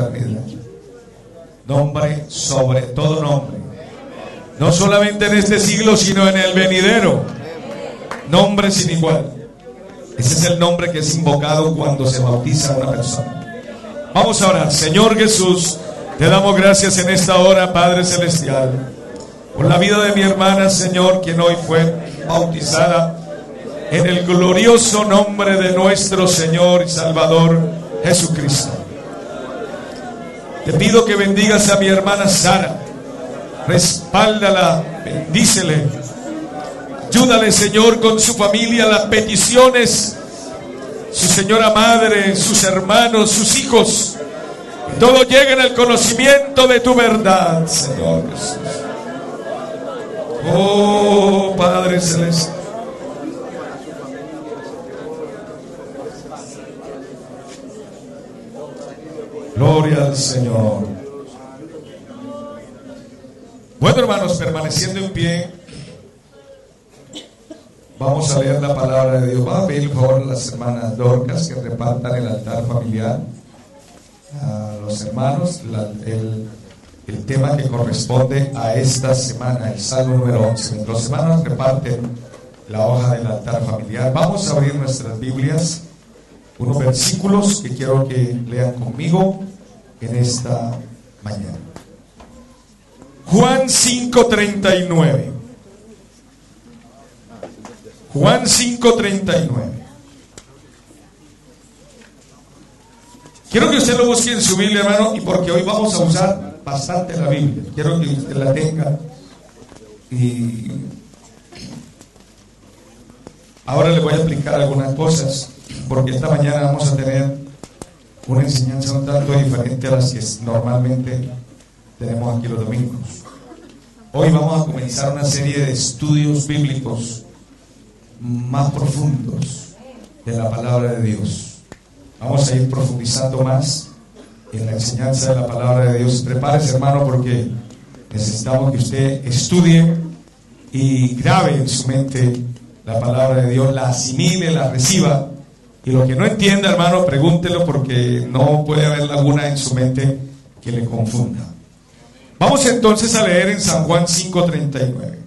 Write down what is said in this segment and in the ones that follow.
eternidad. Nombre sobre todo nombre. No solamente en este siglo, sino en el venidero. Nombre sin igual. Ese es el nombre que es invocado cuando se bautiza una persona. Vamos a orar. Señor Jesús, te damos gracias en esta hora, Padre Celestial, por la vida de mi hermana, Señor, quien hoy fue bautizada en el glorioso nombre de nuestro Señor y Salvador Jesucristo. Te pido que bendigas a mi hermana Sara, respáldala, bendícele, ayúdale, Señor, con su familia, las peticiones, su señora madre, sus hermanos, sus hijos, que todo llegue en el conocimiento de tu verdad, Señor Jesús. Oh Padre Celestial, gloria al Señor. Bueno, hermanos, permaneciendo en pie, vamos a leer la palabra de Dios. Va a pedir por favor a las hermanas Dorcas que repartan el altar familiar a los hermanos, el tema que corresponde a esta semana, el Salmo número 11. Los hermanos reparten la hoja del altar familiar. Vamos a abrir nuestras Biblias, unos versículos que quiero que lean conmigo en esta mañana. Juan 5:39. Juan 5:39. Quiero que usted lo busque en su Biblia, hermano, y porque hoy vamos a usar bastante la Biblia. Quiero que usted la tenga. Y ahora le voy a explicar algunas cosas, porque esta mañana vamos a tener una enseñanza un tanto diferente a las que normalmente tenemos aquí los domingos. Hoy vamos a comenzar una serie de estudios bíblicos más profundos de la palabra de Dios. Vamos a ir profundizando más en la enseñanza de la palabra de Dios. Prepárese, hermano, porque necesitamos que usted estudie y grabe en su mente la palabra de Dios, la asimile, la reciba, y lo que no entienda, hermano, pregúntelo, porque no puede haber laguna en su mente que le confunda. Vamos entonces a leer en San Juan 5:39.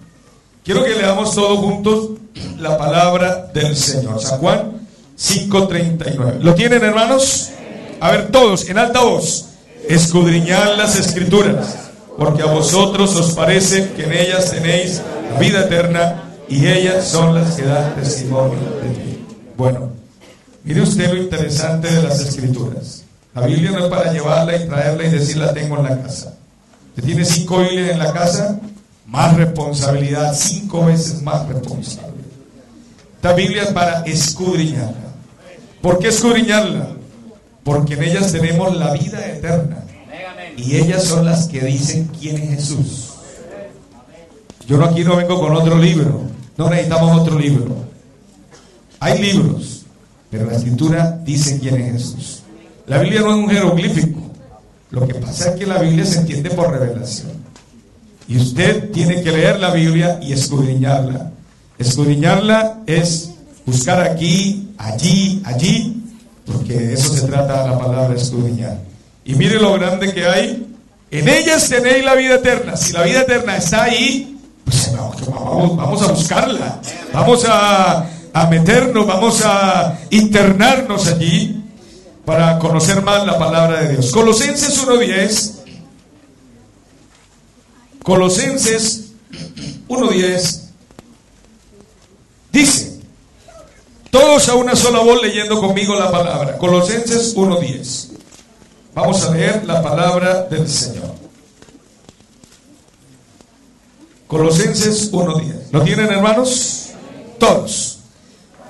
Quiero que leamos todos juntos la palabra del Señor. San Juan 5:39. ¿Lo tienen, hermanos? A ver, todos, en alta voz. Escudriñad las Escrituras, porque a vosotros os parece que en ellas tenéis vida eterna, y ellas son las que dan testimonio de mí. Bueno, mire usted lo interesante de las Escrituras. La Biblia no es para llevarla y traerla y decir la tengo en la casa. Usted tiene 5 Biblias en la casa, más responsabilidad, 5 veces más responsable. Esta Biblia es para escudriñarla. ¿Por qué escudriñarla? Porque en ellas tenemos la vida eterna, y ellas son las que dicen quién es Jesús. Yo aquí no vengo con otro libro, no necesitamos otro libro. Hay libros, pero la Escritura dice quién es Jesús. La Biblia no es un jeroglífico. Lo que pasa es que la Biblia se entiende por revelación, y usted tiene que leer la Biblia y escudriñarla. Escudriñarla es buscar aquí, allí, allí, porque de eso se trata la palabra escudriñar. Y mire lo grande que hay. En ellas tenéis la vida eterna. Si la vida eterna está ahí, pues vamos a buscarla, vamos a meternos, vamos a internarnos allí para conocer más la palabra de Dios. Colosenses 1:10. Colosenses 1:10 dice, todos a una sola voz leyendo conmigo la palabra. Colosenses 1:10. Vamos a leer la palabra del Señor. Colosenses 1:10. ¿Lo tienen, hermanos? Todos.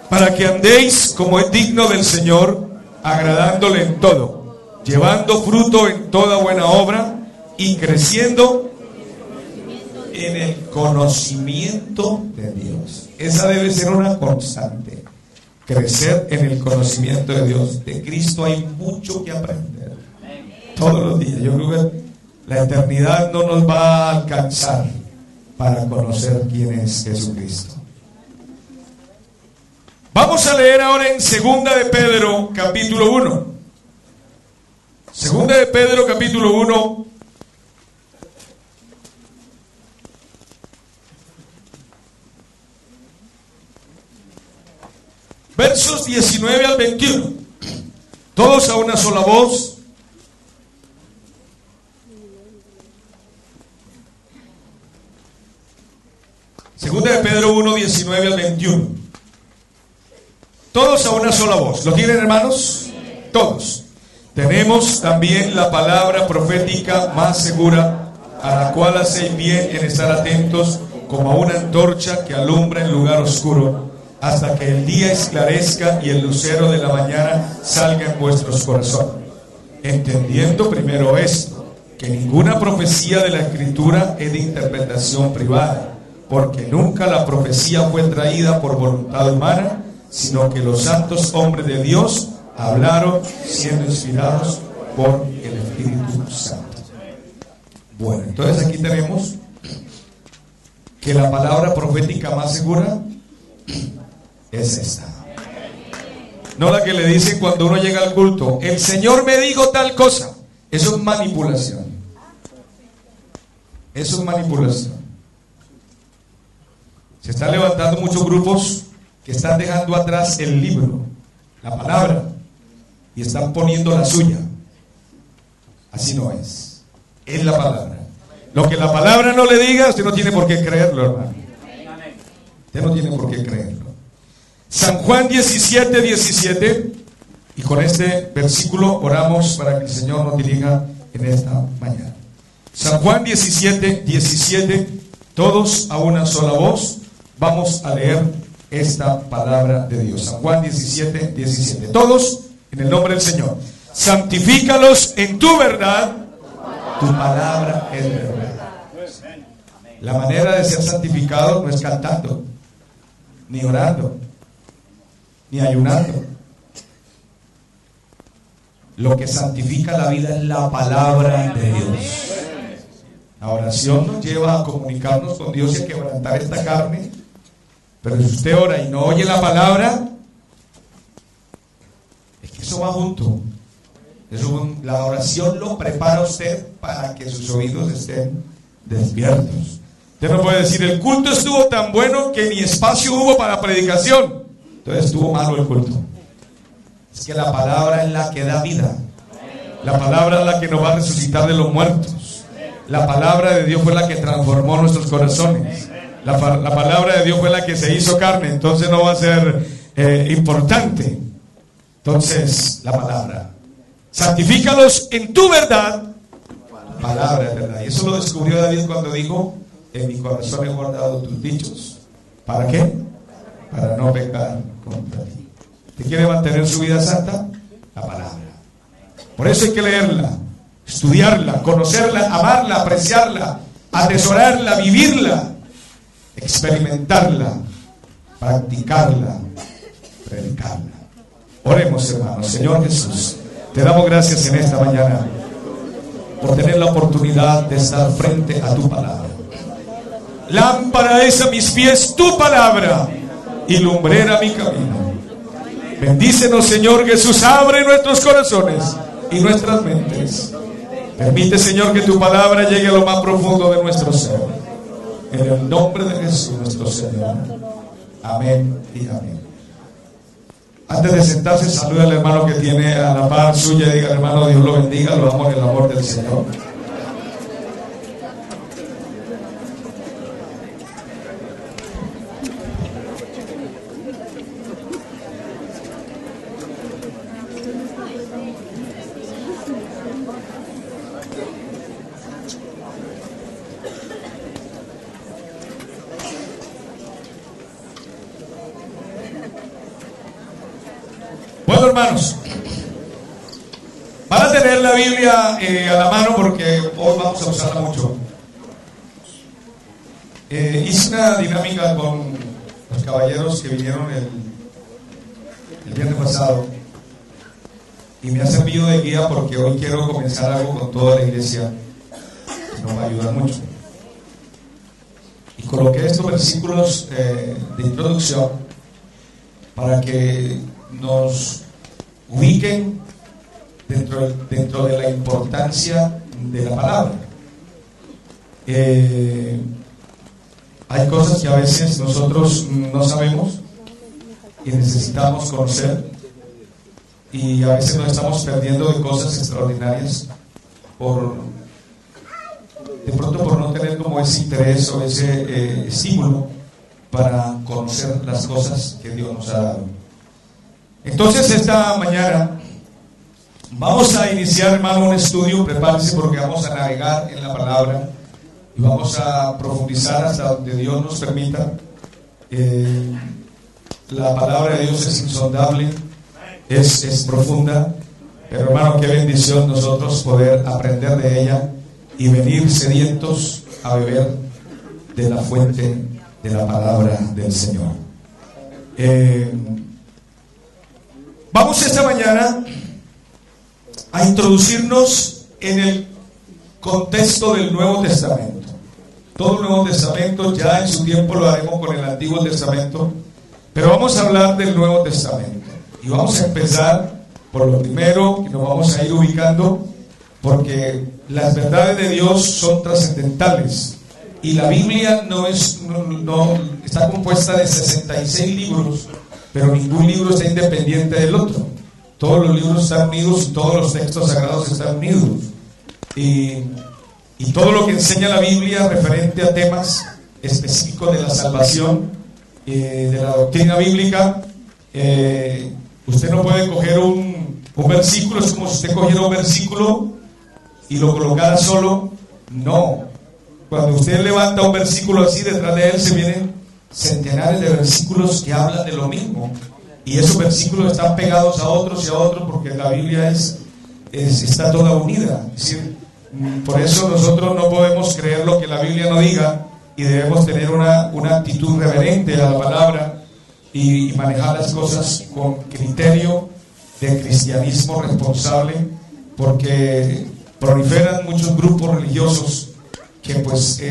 Para que andéis como es digno del Señor, agradándole en todo, llevando fruto en toda buena obra y creciendo en el conocimiento de Dios. Esa debe ser una constante. Crecer en el conocimiento de Dios. De Cristo hay mucho que aprender. Todos los días. Yo creo que la eternidad no nos va a alcanzar para conocer quién es Jesucristo. Vamos a leer ahora en 2 de Pedro, capítulo 1. Segunda de Pedro, capítulo 1. Versos 19 al 21. Todos a una sola voz. Segunda de Pedro 1, 19 al 21. Todos a una sola voz. ¿Lo tienen, hermanos? Todos. Tenemos también la palabra profética más segura, a la cual hacéis bien en estar atentos, como a una antorcha que alumbra en lugar oscuro, hasta que el día esclarezca y el lucero de la mañana salga en vuestros corazones. Entendiendo primero esto, que ninguna profecía de la Escritura es de interpretación privada, porque nunca la profecía fue traída por voluntad humana, sino que los santos hombres de Dios hablaron siendo inspirados por el Espíritu Santo. Bueno, entonces aquí tenemos que la palabra profética más segura es esta. No la que le dicen cuando uno llega al culto: el Señor me dijo tal cosa. Eso es manipulación. Eso es manipulación. Se están levantando muchos grupos que están dejando atrás el libro, la palabra, y están poniendo la suya. Así no es. Es la palabra. Lo que la palabra no le diga, usted no tiene por qué creerlo, hermano. Usted no tiene por qué creerlo. San Juan 17, 17. Y con este versículo oramos para que el Señor nos dirija en esta mañana. San Juan 17, 17. Todos a una sola voz vamos a leer esta palabra de Dios. San Juan 17, 17. Todos en el nombre del Señor. Santifícalos en tu verdad. Tu palabra es verdad. La manera de ser santificado no es cantando, ni orando, ni ayunando. Lo que santifica la vida es la palabra de Dios. La oración nos lleva a comunicarnos con Dios y a quebrantar esta carne. Pero si usted ora y no oye la palabra, es que eso va junto. La oración lo prepara a usted para que sus oídos estén despiertos. Usted no puede decir: el culto estuvo tan bueno que ni espacio hubo para predicación, entonces estuvo malo el culto. Es que la palabra es la que da vida. La palabra es la que nos va a resucitar de los muertos. La palabra de Dios fue la que transformó nuestros corazones. La palabra de Dios fue la que se hizo carne. Entonces no va a ser importante. Entonces, la palabra. Santifícalos en tu verdad. Palabra es verdad. Y eso lo descubrió David cuando dijo: en mi corazón he guardado tus dichos. ¿Para qué? Para no pecar contra ti. ¿Te quiere mantener su vida santa? La palabra. Por eso hay que leerla, estudiarla, conocerla, amarla, apreciarla, atesorarla, vivirla, experimentarla, practicarla, predicarla. Oremos, hermanos. Señor Jesús, te damos gracias en esta mañana por tener la oportunidad de estar frente a tu palabra. Lámpara es a mis pies tu palabra y lumbrera mi camino. Bendícenos, Señor Jesús, abre nuestros corazones y nuestras mentes. Permite, Señor, que tu palabra llegue a lo más profundo de nuestro ser. En el nombre de Jesús, nuestro Señor. Amén y amén. Antes de sentarse, saluda al hermano que tiene a la par suya y diga: hermano, Dios lo bendiga, lo amo en el amor del Señor. Bueno, hermanos, van a tener la Biblia a la mano porque hoy vamos a usarla mucho. Hice una dinámica con los caballeros que vinieron el viernes pasado y me ha servido de guía porque hoy quiero comenzar algo con toda la iglesia que nos va a ayudar mucho. Y coloqué estos versículos de introducción para que nos ubiquen dentro de la importancia de la palabra. Hay cosas que a veces nosotros no sabemos y necesitamos conocer, y a veces nos estamos perdiendo de cosas extraordinarias de pronto por no tener como ese interés o ese estímulo para conocer las cosas que Dios nos ha dado. Entonces esta mañana vamos a iniciar, hermano, un estudio. Prepárense porque vamos a navegar en la palabra y vamos a profundizar hasta donde Dios nos permita. La palabra de Dios es insondable, es profunda, pero hermano, qué bendición nosotros poder aprender de ella y venir sedientos a beber de la fuente de la palabra del Señor. Vamos esta mañana a introducirnos en el contexto del Nuevo Testamento. Todo el Nuevo Testamento, ya en su tiempo lo haremos con el Antiguo Testamento, pero vamos a hablar del Nuevo Testamento. Y vamos a empezar por lo primero, que nos vamos a ir ubicando, porque las verdades de Dios son trascendentales. Y la Biblia no está compuesta de 66 libros, pero ningún libro está independiente del otro. Todos los libros están unidos y todos los textos sagrados están unidos. Y todo lo que enseña la Biblia referente a temas específicos de la salvación, de la doctrina bíblica, usted no puede coger un versículo. Es como si usted cogiera un versículo y lo colocara solo. No. Cuando usted levanta un versículo así, detrás de él se vienen centenares de versículos que hablan de lo mismo, y esos versículos están pegados a otros y a otros, porque la Biblia está toda unida. Es decir, por eso nosotros no podemos creer lo que la Biblia no diga, y debemos tener una actitud reverente a la palabra y manejar las cosas con criterio de cristianismo responsable, porque proliferan muchos grupos religiosos que pues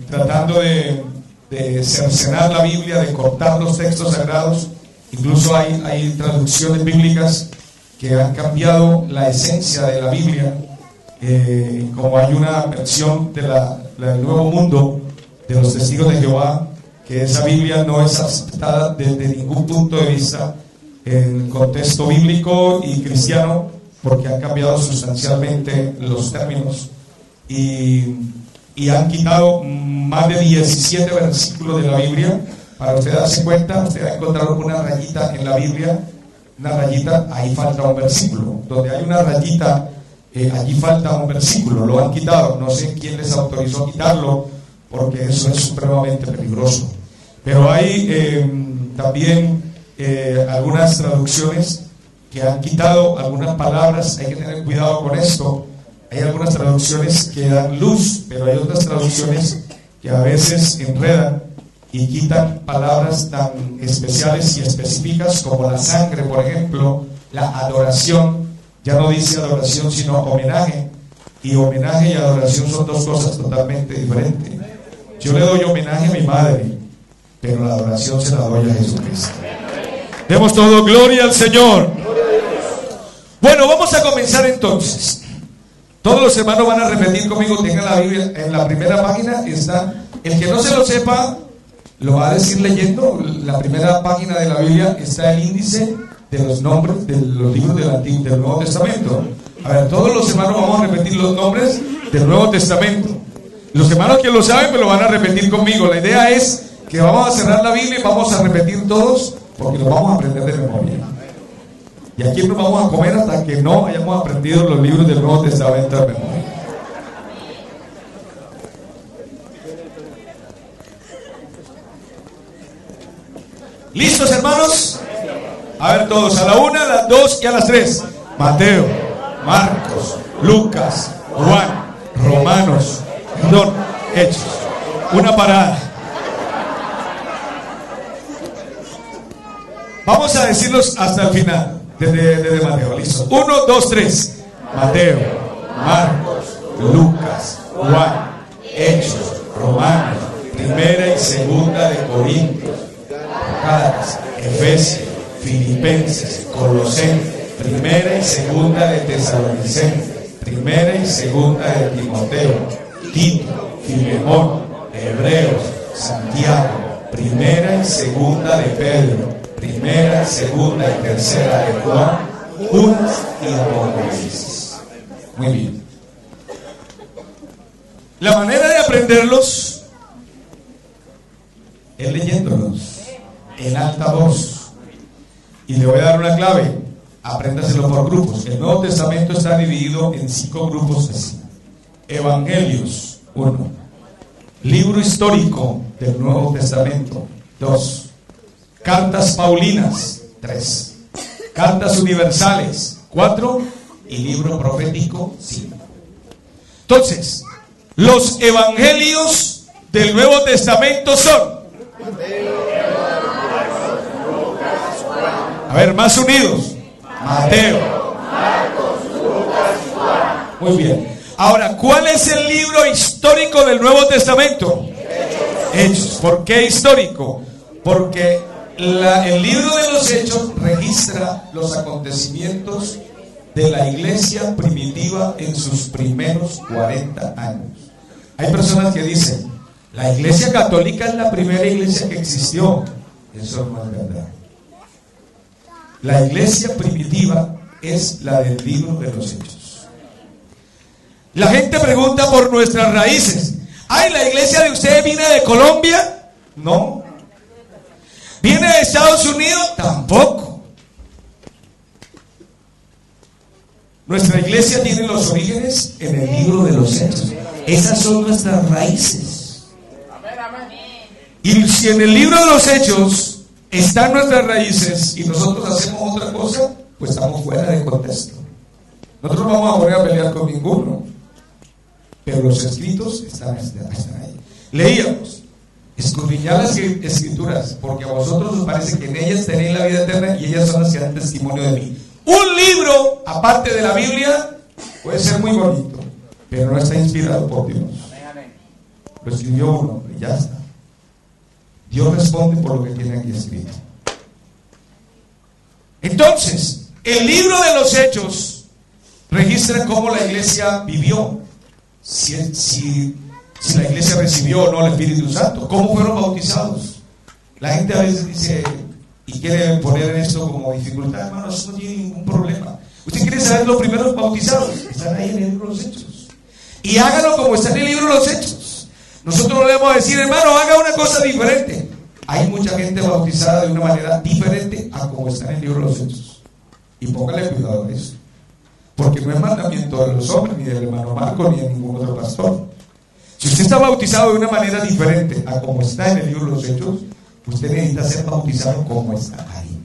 tratando de cercenar la Biblia, de cortar los textos sagrados. Incluso hay traducciones bíblicas que han cambiado la esencia de la Biblia, como hay una versión del Nuevo Mundo de los Testigos de Jehová, que esa Biblia no es aceptada desde ningún punto de vista en el contexto bíblico y cristiano, porque han cambiado sustancialmente los términos y han quitado más de 17 versículos de la Biblia. Para usted darse cuenta, usted va a encontrar una rayita en la Biblia, una rayita, ahí falta un versículo. Donde hay una rayita, allí falta un versículo, lo han quitado. No sé quién les autorizó a quitarlo, porque eso es supremamente peligroso. Pero hay también algunas traducciones que han quitado algunas palabras. Hay que tener cuidado con esto. Hay algunas traducciones que dan luz, pero hay otras traducciones que a veces enredan y quitan palabras tan especiales y específicas como la sangre, por ejemplo. La adoración, ya no dice adoración sino homenaje, y homenaje y adoración son dos cosas totalmente diferentes. Yo le doy homenaje a mi madre, pero la adoración se la doy a Jesucristo. Demos todo gloria al Señor. Bueno, vamos a comenzar entonces. Todos los hermanos van a repetir conmigo. Tengan la Biblia en la primera página. Está, el que no se lo sepa lo va a decir leyendo. La primera página de la Biblia está el índice de los nombres de los libros del Nuevo Testamento. A ver, todos los hermanos vamos a repetir los nombres del Nuevo Testamento. Los hermanos que lo saben me lo van a repetir conmigo. La idea es que vamos a cerrar la Biblia y vamos a repetir todos, porque los vamos a aprender de memoria. Y aquí nos vamos a comer hasta que no hayamos aprendido los libros del Nuevo Testamento de memoria. ¿Listos, hermanos? A ver todos, a la 1, a las 2 y a las 3. Mateo, Marcos, Lucas, Juan, Romanos, Hechos. Una parada. Vamos a decirlos hasta el final. Desde Mateo, listo. 1, 2, 3. Mateo, Marcos, Lucas, Juan, Hechos, Romanos, Primera y Segunda de Corintios, Gálatas, Efesios, Filipenses, Colosenses, Primera y segunda de Tesalonicenses, Primera y segunda de Timoteo, Tito, Filemón, Hebreos, Santiago, Primera y segunda de Pedro, Primera, segunda y tercera de Juan, Judas y Apocalipsis. Muy bien. La manera de aprenderlos es leyéndolos en alta voz. Y le voy a dar una clave. Apréndaselo por grupos. El Nuevo Testamento está dividido en 5 grupos así. Evangelios, 1. Libro histórico del Nuevo Testamento, 2. Cartas Paulinas, 3. Cartas universales, 4. Y libro profético, 5. Entonces, los evangelios del Nuevo Testamento son, a ver, más unidos: Mateo, Marcos, Lucas y Juan. Muy bien. Ahora, ¿cuál es el libro histórico del Nuevo Testamento? Hechos. ¿Por qué histórico? Porque el libro de los Hechos registra los acontecimientos de la iglesia primitiva en sus primeros 40 años. Hay personas que dicen, la iglesia católica es la primera iglesia que existió. Eso no es verdad. La iglesia primitiva es la del libro de los Hechos. La gente pregunta por nuestras raíces. ¿Ay, la iglesia de ustedes viene de Colombia? No. ¿Viene de Estados Unidos? Tampoco. Nuestra iglesia tiene los orígenes en el libro de los Hechos. Esas son nuestras raíces. Y si en el libro de los Hechos están nuestras raíces y nosotros hacemos otra cosa, pues estamos fuera de contexto. Nosotros no vamos a poner a pelear con ninguno, pero los escritos están ahí. Leíamos: escudriñad las escrituras, porque a vosotros os parece que en ellas tenéis la vida eterna, y ellas son las que dan testimonio de mí. Un libro, aparte de la Biblia, puede ser muy bonito, pero no está inspirado por Dios. Lo escribió un hombre, ya está. Dios responde por lo que tiene aquí escrito. Entonces, el libro de los Hechos registra cómo la iglesia vivió, si la iglesia recibió o no el Espíritu Santo, cómo fueron bautizados. La gente a veces dice y quiere poner esto como dificultad. Hermano, eso no tiene ningún problema. Usted quiere saber los primeros bautizados, están ahí en el libro de los Hechos, y hágalo como está en el libro de los Hechos. Nosotros no le vamos a decir, hermano, haga una cosa diferente. Hay mucha gente bautizada de una manera diferente a como está en el libro de los Hechos, y póngale cuidado a eso, porque no es mandamiento de los hombres, ni del hermano Marco, ni de ningún otro pastor. Si usted está bautizado de una manera diferente a como está en el libro de los Hechos, usted necesita ser bautizado como está ahí.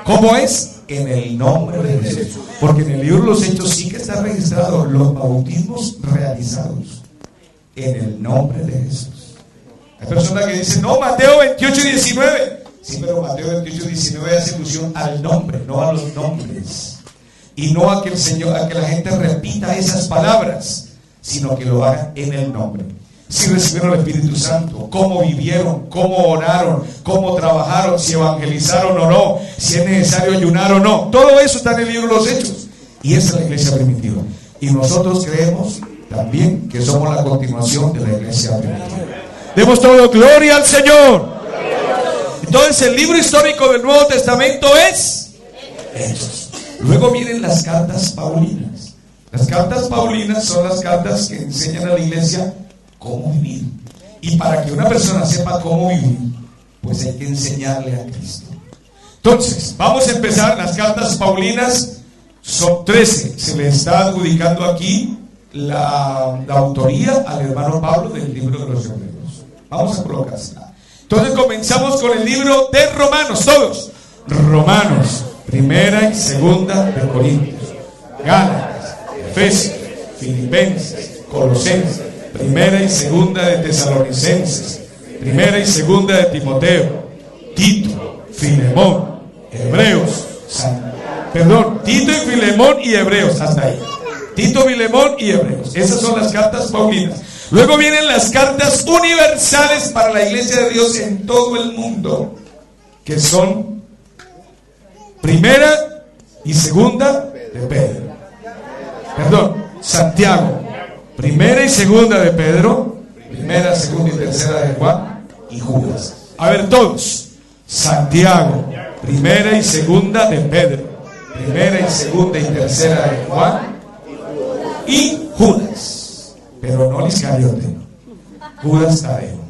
¿Cómo es? En el nombre de Jesús. Porque en el libro de los Hechos sí que está registrado los bautismos realizados en el nombre de Jesús. Hay personas que dicen, no, Mateo 28 y 19. Sí, pero Mateo 28 y 19 hace alusión al nombre, no a los nombres. Y no a que el Señor, a que la gente repita esas palabras, sino que lo hagan en el nombre. Si recibieron el Espíritu Santo, cómo vivieron, cómo oraron, cómo trabajaron, si evangelizaron o no, si es necesario ayunar o no. Todo eso está en el libro de los Hechos. Y esa es la iglesia primitiva. Y nosotros creemos también que somos la continuación de la iglesia primitiva. Demos todo gloria al Señor. Entonces el libro histórico del Nuevo Testamento es Hechos. Luego vienen las cartas paulinas. Las cartas paulinas son las cartas que enseñan a la iglesia cómo vivir. Y para que una persona sepa cómo vivir, pues hay que enseñarle a Cristo. Entonces, vamos a empezar. Las cartas paulinas son 13. Se le está adjudicando aquí la autoría al hermano Pablo del libro de los Hebreos. Vamos a colocársela. Entonces comenzamos con el libro de Romanos, todos. Romanos, primera y segunda de Corintios, Gálatas, Efesios, Filipenses, Colosenses, primera y segunda de Tesalonicenses, primera y segunda de Timoteo, Tito, Filemón, Hebreos, Tito y Filemón y Hebreos, hasta ahí. Tito, Filemón y Hebreos. Esas son las cartas paulinas. Luego vienen las cartas universales para la iglesia de Dios en todo el mundo, que son primera y segunda de Pedro. Perdón, Santiago, primera y segunda de Pedro, primera, segunda y tercera de Juan y Judas. A ver todos, Santiago, primera y segunda de Pedro, primera y segunda y tercera de Juan y Judas, pero no Iscariote, Judas Tadeo.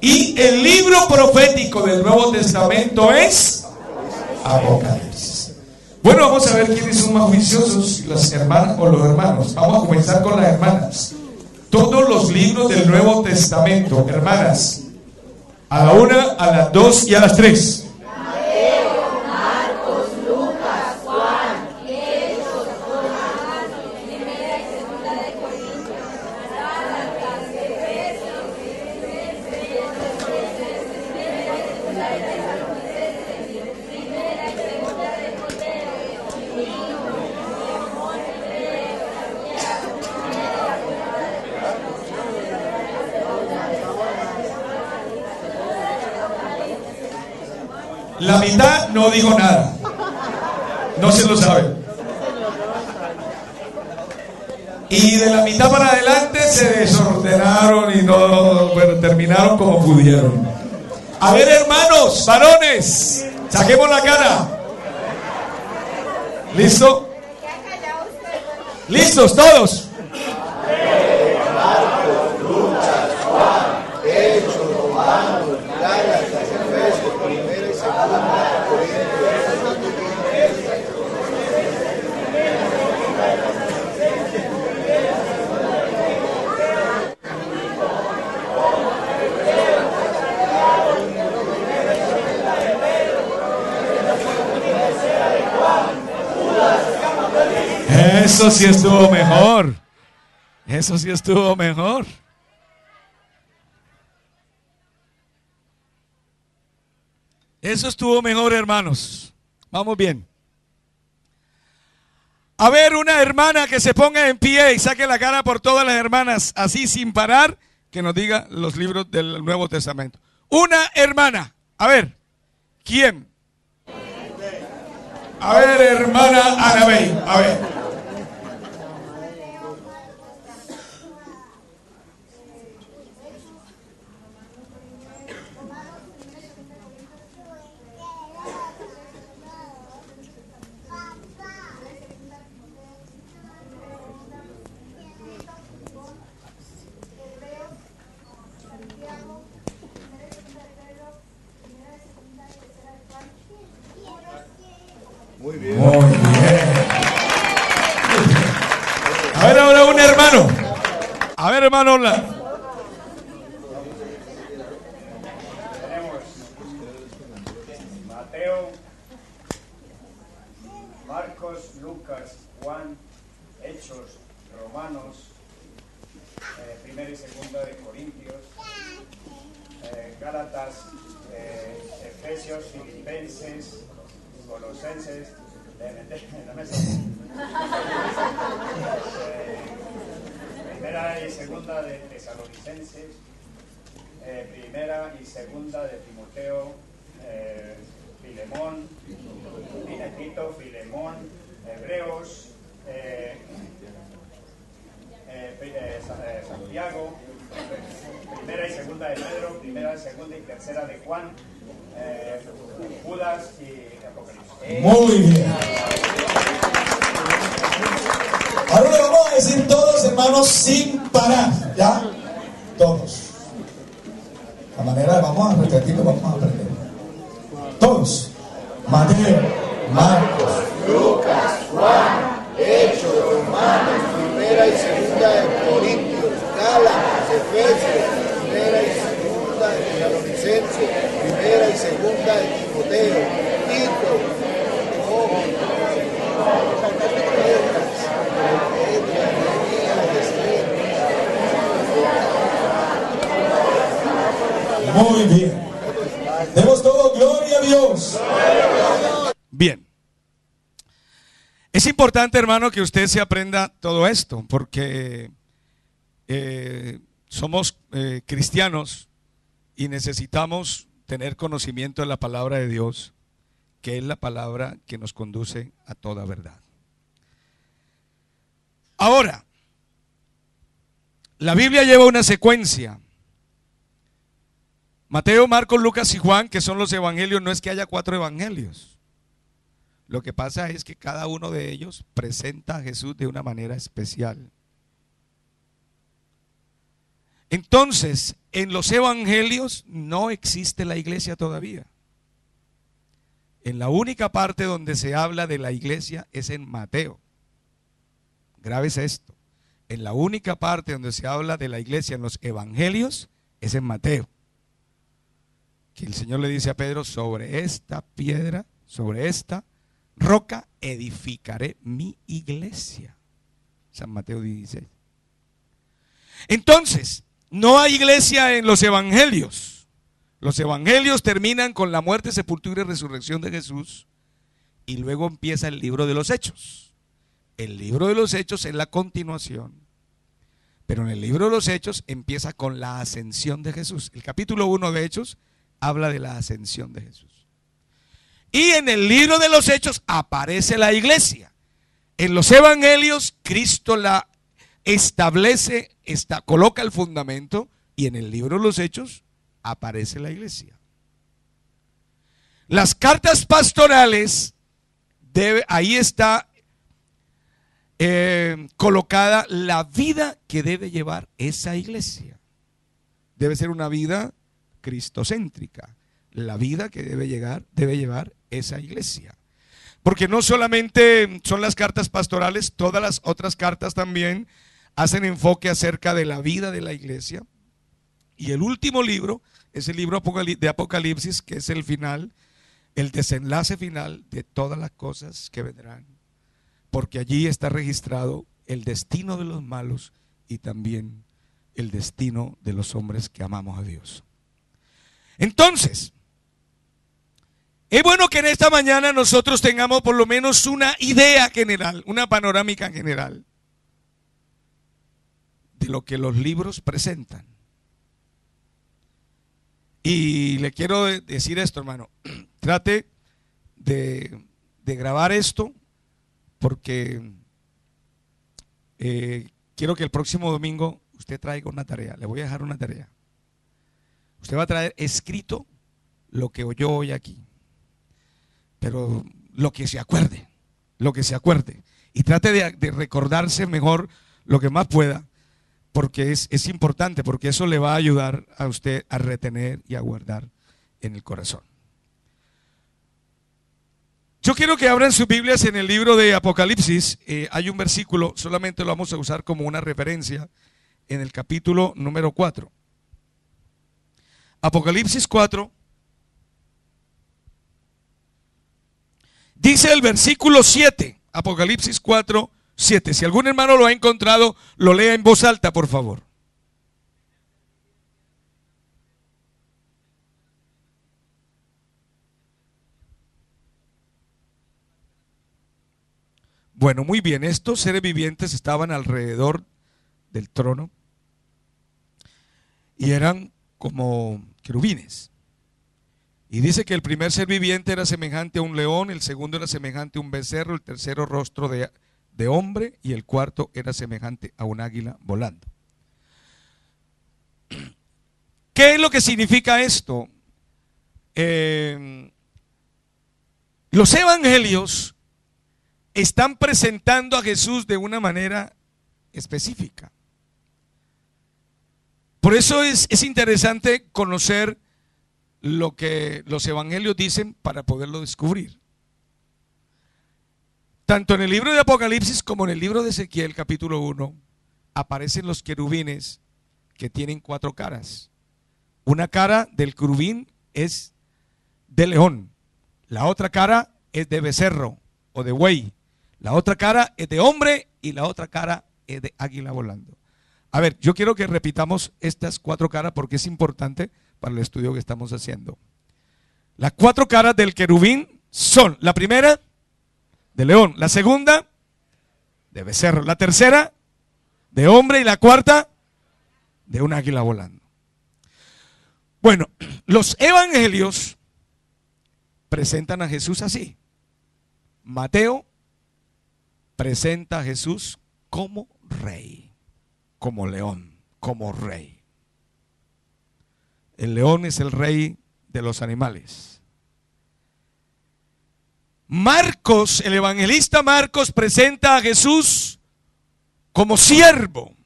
Y el libro profético del Nuevo Testamento es Apocalipsis. Bueno, vamos a ver quiénes son más juiciosos, las hermanas o los hermanos. Vamos a comenzar con las hermanas. Todos los libros del Nuevo Testamento, hermanas, a la 1, a las 2 y a las 3. La mitad no dijo nada. No se lo sabe. Y de la mitad para adelante se desordenaron y no, bueno, terminaron como pudieron. A ver, hermanos, varones, saquemos la cara. ¿Listo? ¿Listos todos? Eso sí estuvo mejor. Eso sí estuvo mejor. Eso estuvo mejor, hermanos. Vamos bien. A ver, una hermana que se ponga en pie y saque la cara por todas las hermanas, así sin parar, que nos diga los libros del Nuevo Testamento. Una hermana. A ver, ¿quién? A ver, hermana Anabel. A ver. Muy bien. Muy bien. A ver, ahora un hermano. A ver, hermano, hola. Tenemos Mateo, Marcos, Lucas, Juan, Hechos, Romanos, primera y segunda de Corintios, Gálatas, Efesios, Filipenses, Colosenses, primera y segunda de Tesalonicenses, primera y segunda de Timoteo, Filemón, Tito, Filemón, Hebreos, Santiago, primera y segunda de Pedro, primera y segunda y tercera de Juan, Judas y Apocalipsis. Muy bien. Ahora le vamos a decir todos, hermanos, sin parar, ¿ya? Todos. La manera, vamos a repetirlo, vamos a aprender. Todos. Mateo, Marcos, Lucas, Juan, Hechos, Romanos, primera y segunda de Corintios, Gálatas, Efesios, primera y segunda de Tesalonicenses, primera y segunda de Timoteo, Tito, muy bien. Demos todo gloria a Dios. Bien. Es importante, hermano, que usted se aprenda todo esto, porque somos cristianos y necesitamos tener conocimiento de la palabra de Dios, que es la palabra que nos conduce a toda verdad. Ahora, la Biblia lleva una secuencia. Mateo, Marcos, Lucas y Juan, que son los evangelios, no es que haya 4 evangelios. Lo que pasa es que cada uno de ellos presenta a Jesús de una manera especial. Entonces, en los evangelios no existe la iglesia todavía. En la única parte donde se habla de la iglesia es en Mateo. Grábese esto. En la única parte donde se habla de la iglesia en los evangelios es en Mateo. Que el Señor le dice a Pedro: sobre esta piedra, sobre esta roca edificaré mi iglesia. San Mateo 16. Entonces, no hay iglesia en los evangelios. Los evangelios terminan con la muerte, sepultura y resurrección de Jesús, y luego empieza el libro de los Hechos. El libro de los Hechos es la continuación, pero en el libro de los Hechos empieza con la ascensión de Jesús. El capítulo 1 de Hechos habla de la ascensión de Jesús. Y en el libro de los Hechos aparece la iglesia. En los evangelios Cristo la establece, coloca el fundamento, y en el libro de los Hechos aparece la iglesia. Las cartas pastorales, ahí está colocada la vida que debe llevar esa iglesia. Debe ser una vida cristocéntrica, la vida que debe llevar esa iglesia. Porque no solamente son las cartas pastorales, todas las otras cartas también hacen enfoque acerca de la vida de la iglesia. Y el último libro es el libro de Apocalipsis, que es el final, el desenlace final de todas las cosas que vendrán. Porque allí está registrado el destino de los malos y también el destino de los hombres que amamos a Dios. Entonces, es bueno que en esta mañana nosotros tengamos por lo menos una idea general, una panorámica general de lo que los libros presentan. Y le quiero decir esto, hermano, trate de grabar esto, porque quiero que el próximo domingo usted traiga una tarea. Le voy a dejar una tarea. Usted va a traer escrito lo que oyó hoy aquí, pero lo que se acuerde, y trate de recordarse mejor lo que más pueda, porque es importante, porque eso le va a ayudar a usted a retener y a guardar en el corazón. Yo quiero que abran sus Biblias en el libro de Apocalipsis. Hay un versículo, solamente lo vamos a usar como una referencia, en el capítulo número 4. Apocalipsis 4. Dice el versículo 7, Apocalipsis 4, 7. Si algún hermano lo ha encontrado, lo lea en voz alta, por favor. Bueno, muy bien, estos seres vivientes estaban alrededor del trono y eran como querubines. Y dice que el primer ser viviente era semejante a un león, el segundo era semejante a un becerro, el tercero rostro de hombre y el cuarto era semejante a un águila volando. ¿Qué es lo que significa esto? Los evangelios están presentando a Jesús de una manera específica. Por eso es interesante conocer lo que los evangelios dicen para poderlo descubrir. Tanto en el libro de Apocalipsis como en el libro de Ezequiel, capítulo 1, aparecen los querubines que tienen 4 caras. Una cara del querubín es de león, la otra cara es de becerro o de buey, la otra cara es de hombre y la otra cara es de águila volando. A ver, yo quiero que repitamos estas 4 caras porque es importante para el estudio que estamos haciendo. Las 4 caras del querubín son: la primera, de león; la segunda, de becerro; la tercera, de hombre; y la cuarta, de un águila volando. Bueno, los evangelios presentan a Jesús así. Mateo presenta a Jesús como rey, como león, como rey. El león es el rey de los animales. Marcos, el evangelista Marcos, presenta a Jesús como siervo,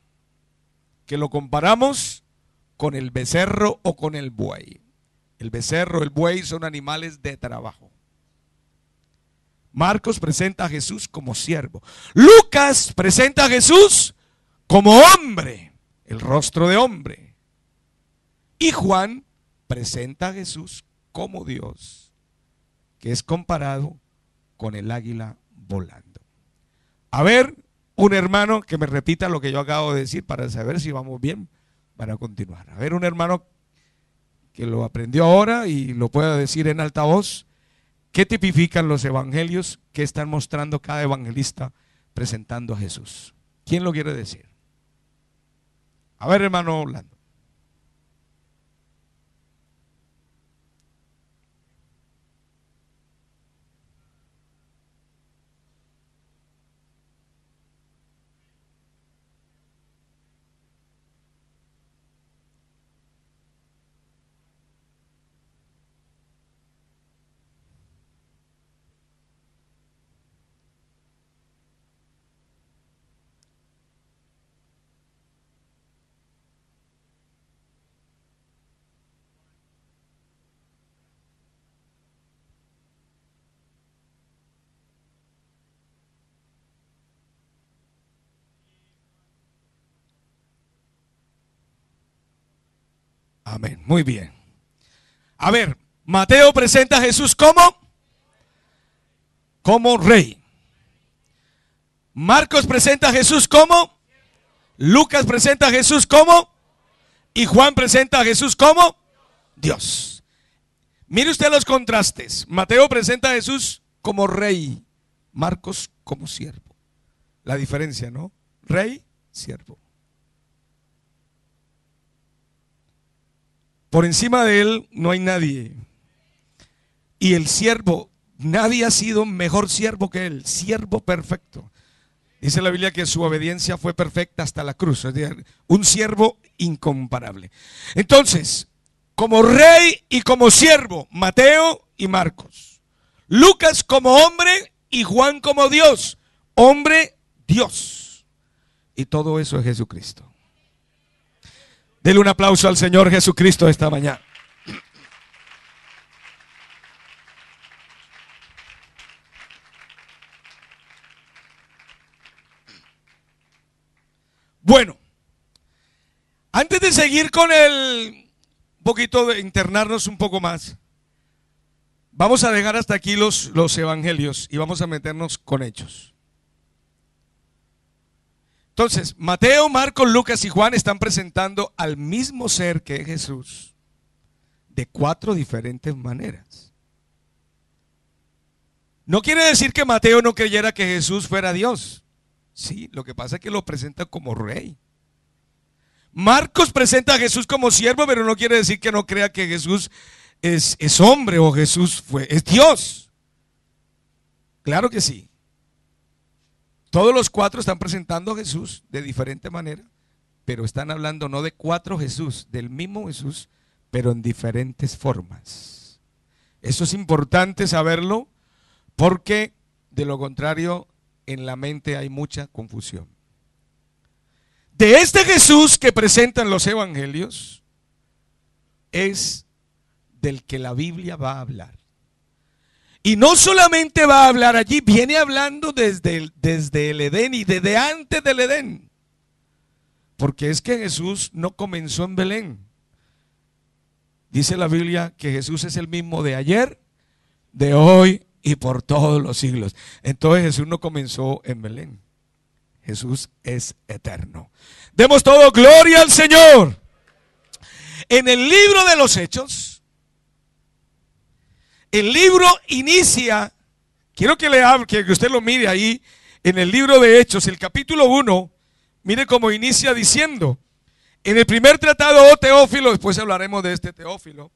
que lo comparamos con el becerro o con el buey. El becerro, el buey son animales de trabajo. Marcos presenta a Jesús como siervo. Lucas presenta a Jesús como hombre, el rostro de hombre. Y Juan presenta a Jesús como Dios, que es comparado con el águila volando. A ver, un hermano que me repita lo que yo acabo de decir para saber si vamos bien para continuar. A ver, un hermano que lo aprendió ahora y lo pueda decir en alta voz. ¿Qué tipifican los evangelios que están mostrando cada evangelista presentando a Jesús? ¿Quién lo quiere decir? A ver, hermano Orlando. Amén, muy bien. A ver, Mateo presenta a Jesús como rey. Marcos presenta a Jesús como, Lucas presenta a Jesús como, y Juan presenta a Jesús como Dios. Mire usted los contrastes. Mateo presenta a Jesús como rey, Marcos como siervo. La diferencia, ¿no? Rey, siervo. Por encima de él no hay nadie. Y el siervo, nadie ha sido mejor siervo que él, siervo perfecto. Dice la Biblia que su obediencia fue perfecta hasta la cruz, es decir, un siervo incomparable. Entonces, como rey y como siervo, Mateo y Marcos. Lucas como hombre y Juan como Dios, hombre, Dios. Y todo eso es Jesucristo. Dele un aplauso al Señor Jesucristo esta mañana. Bueno, antes de seguir con un poquito de internarnos un poco más, vamos a dejar hasta aquí los evangelios y vamos a meternos con hechos. Entonces, Mateo, Marcos, Lucas y Juan están presentando al mismo ser que es Jesús de 4 diferentes maneras. No quiere decir que Mateo no creyera que Jesús fuera Dios. Sí, lo que pasa es que lo presenta como rey. Marcos presenta a Jesús como siervo, pero no quiere decir que no crea que Jesús es hombre o Jesús es Dios. Claro que sí. Todos los 4 están presentando a Jesús de diferente manera, pero están hablando no de 4 Jesús, del mismo Jesús, pero en diferentes formas. Eso es importante saberlo, porque de lo contrario en la mente hay mucha confusión. De este Jesús que presentan los evangelios es del que la Biblia va a hablar. Y no solamente va a hablar allí, viene hablando desde el Edén y desde antes del Edén. Porque es que Jesús no comenzó en Belén. Dice la Biblia que Jesús es el mismo de ayer, de hoy y por todos los siglos. Entonces Jesús no comenzó en Belén. Jesús es eterno. Demos todo gloria al Señor. En el libro de los Hechos, el libro inicia, quiero que que usted lo mire ahí, en el libro de Hechos, el capítulo 1, mire cómo inicia diciendo, en el primer tratado, oh Teófilo, después hablaremos de este Teófilo,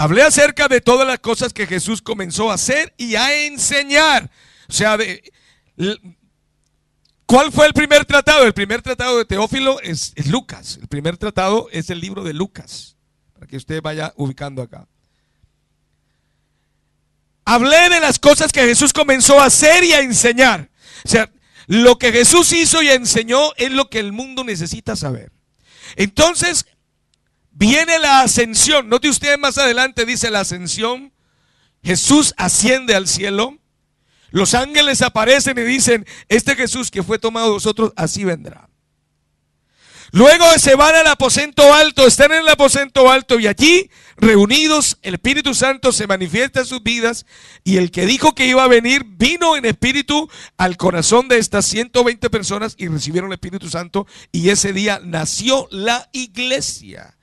Hablé acerca de todas las cosas que Jesús comenzó a hacer y a enseñar. O sea, ¿cuál fue el primer tratado? El primer tratado de Teófilo es Lucas. El primer tratado es el libro de Lucas, para que usted vaya ubicando acá. Hablé de las cosas que Jesús comenzó a hacer y a enseñar. O sea, lo que Jesús hizo y enseñó es lo que el mundo necesita saber. Entonces, viene la ascensión. Note usted más adelante, dice la ascensión. Jesús asciende al cielo. Los ángeles aparecen y dicen, este Jesús que fue tomado de vosotros, así vendrá. Luego se van al aposento alto, están en el aposento alto y allí reunidos el Espíritu Santo se manifiesta en sus vidas, y el que dijo que iba a venir vino en espíritu al corazón de estas 120 personas y recibieron el Espíritu Santo, y ese día nació la iglesia.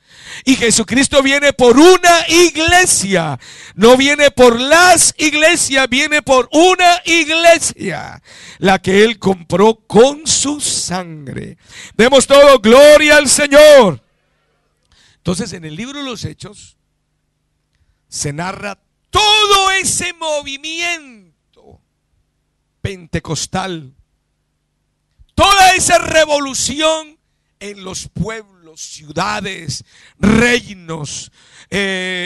Y Jesucristo viene por una iglesia, no viene por las iglesias, viene por una iglesia, la que Él compró con su sangre. Demos todo gloria al Señor. Entonces, en el libro de los Hechos se narra todo ese movimiento pentecostal, toda esa revolución en los pueblos, ciudades, reinos,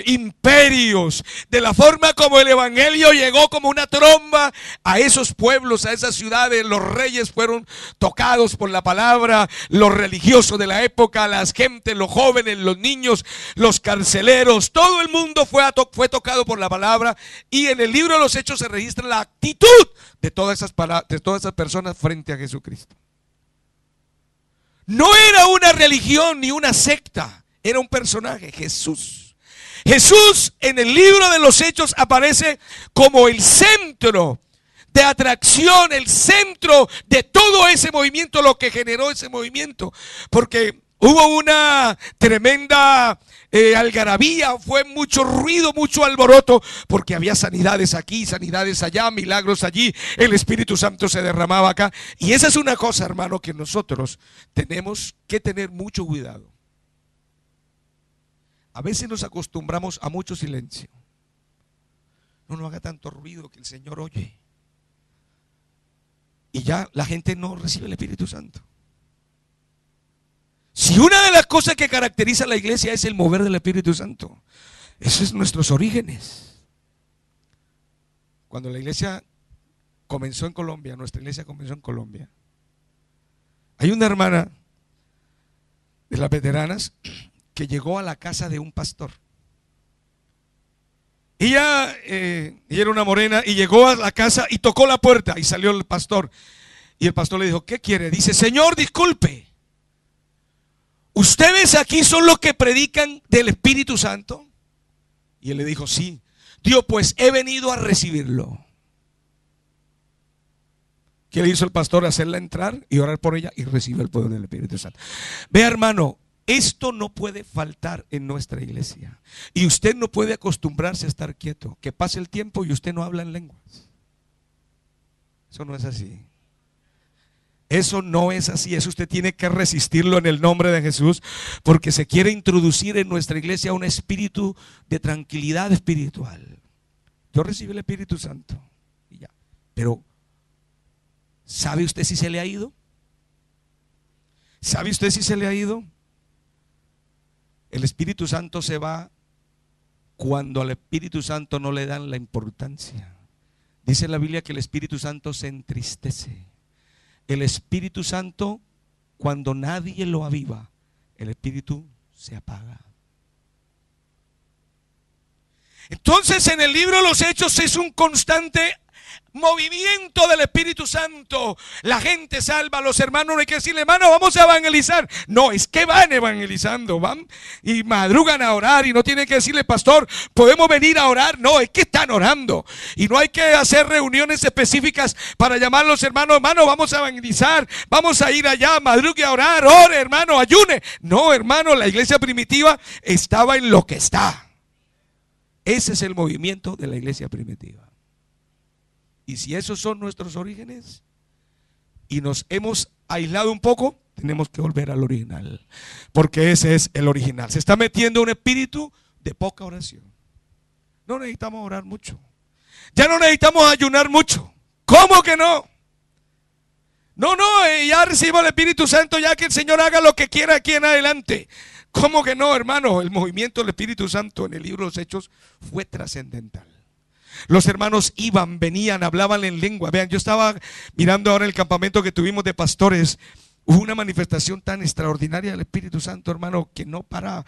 imperios, de la forma como el evangelio llegó como una tromba a esos pueblos, a esas ciudades. Los reyes fueron tocados por la palabra, los religiosos de la época, las gentes, los jóvenes, los niños, los carceleros, todo el mundo fue tocado por la palabra. Y en el libro de los Hechos se registra la actitud de todas esas personas frente a Jesucristo. No era una religión ni una secta, era un personaje, Jesús. Jesús en el libro de los Hechos aparece como el centro de atracción, el centro de todo ese movimiento, lo que generó ese movimiento. Porque hubo una tremenda algarabía, fue mucho ruido, mucho alboroto, porque había sanidades aquí, sanidades allá, milagros allí, el Espíritu Santo se derramaba acá. Y esa es una cosa, hermano, que nosotros tenemos que tener mucho cuidado. A veces nos acostumbramos a mucho silencio. No haga tanto ruido que el Señor oye. Y ya la gente no recibe el Espíritu Santo. Si una de las cosas que caracteriza a la iglesia es el mover del Espíritu Santo, esos son nuestros orígenes. Cuando la iglesia comenzó en Colombia, nuestra iglesia comenzó en Colombia, hay una hermana de las veteranas que llegó a la casa de un pastor. Ella era una morena y llegó a la casa y tocó la puerta y salió el pastor. Y el pastor le dijo, ¿qué quiere? Dice, Señor, disculpe, ¿ustedes aquí son los que predican del Espíritu Santo? Y él le dijo, sí. Dios, pues he venido a recibirlo. ¿Qué le hizo el pastor? Hacerla entrar y orar por ella y recibir el poder del Espíritu Santo. Vea, hermano, esto no puede faltar en nuestra iglesia. Y usted no puede acostumbrarse a estar quieto, que pase el tiempo y usted no habla en lenguas. Eso no es así. Eso no es así. Eso usted tiene que resistirlo en el nombre de Jesús, porque se quiere introducir en nuestra iglesia un espíritu de tranquilidad espiritual. Yo recibí el Espíritu Santo y ya. Pero ¿sabe usted si se le ha ido? ¿Sabe usted si se le ha ido? El Espíritu Santo se va cuando al Espíritu Santo no le dan la importancia. Dice la Biblia que el Espíritu Santo se entristece. El Espíritu Santo, cuando nadie lo aviva, el Espíritu se apaga. Entonces, en el libro de los Hechos es un constante movimiento del Espíritu Santo. La gente salva, los hermanos no hay que decirle, hermano, vamos a evangelizar. No, es que van evangelizando, van y madrugan a orar, y no tienen que decirle, pastor, podemos venir a orar. No, es que están orando, y no hay que hacer reuniones específicas para llamar a los hermanos, hermano, vamos a evangelizar, vamos a ir allá, madrugue a orar, ore, hermano, ayune. No, hermano, la iglesia primitiva estaba en lo que está. Ese es el movimiento de la iglesia primitiva. Y si esos son nuestros orígenes y nos hemos aislado un poco, tenemos que volver al original, porque ese es el original. Se está metiendo un espíritu de poca oración. No necesitamos orar mucho. Ya no necesitamos ayunar mucho. ¿Cómo que no? No, ya recibimos el Espíritu Santo, ya que el Señor haga lo que quiera aquí en adelante. ¿Cómo que no, hermano? El movimiento del Espíritu Santo en el libro de los Hechos fue trascendental. Los hermanos iban, venían, hablaban en lengua. Vean, yo estaba mirando ahora el campamento que tuvimos de pastores. Hubo una manifestación tan extraordinaria del Espíritu Santo, hermano, que no paraba,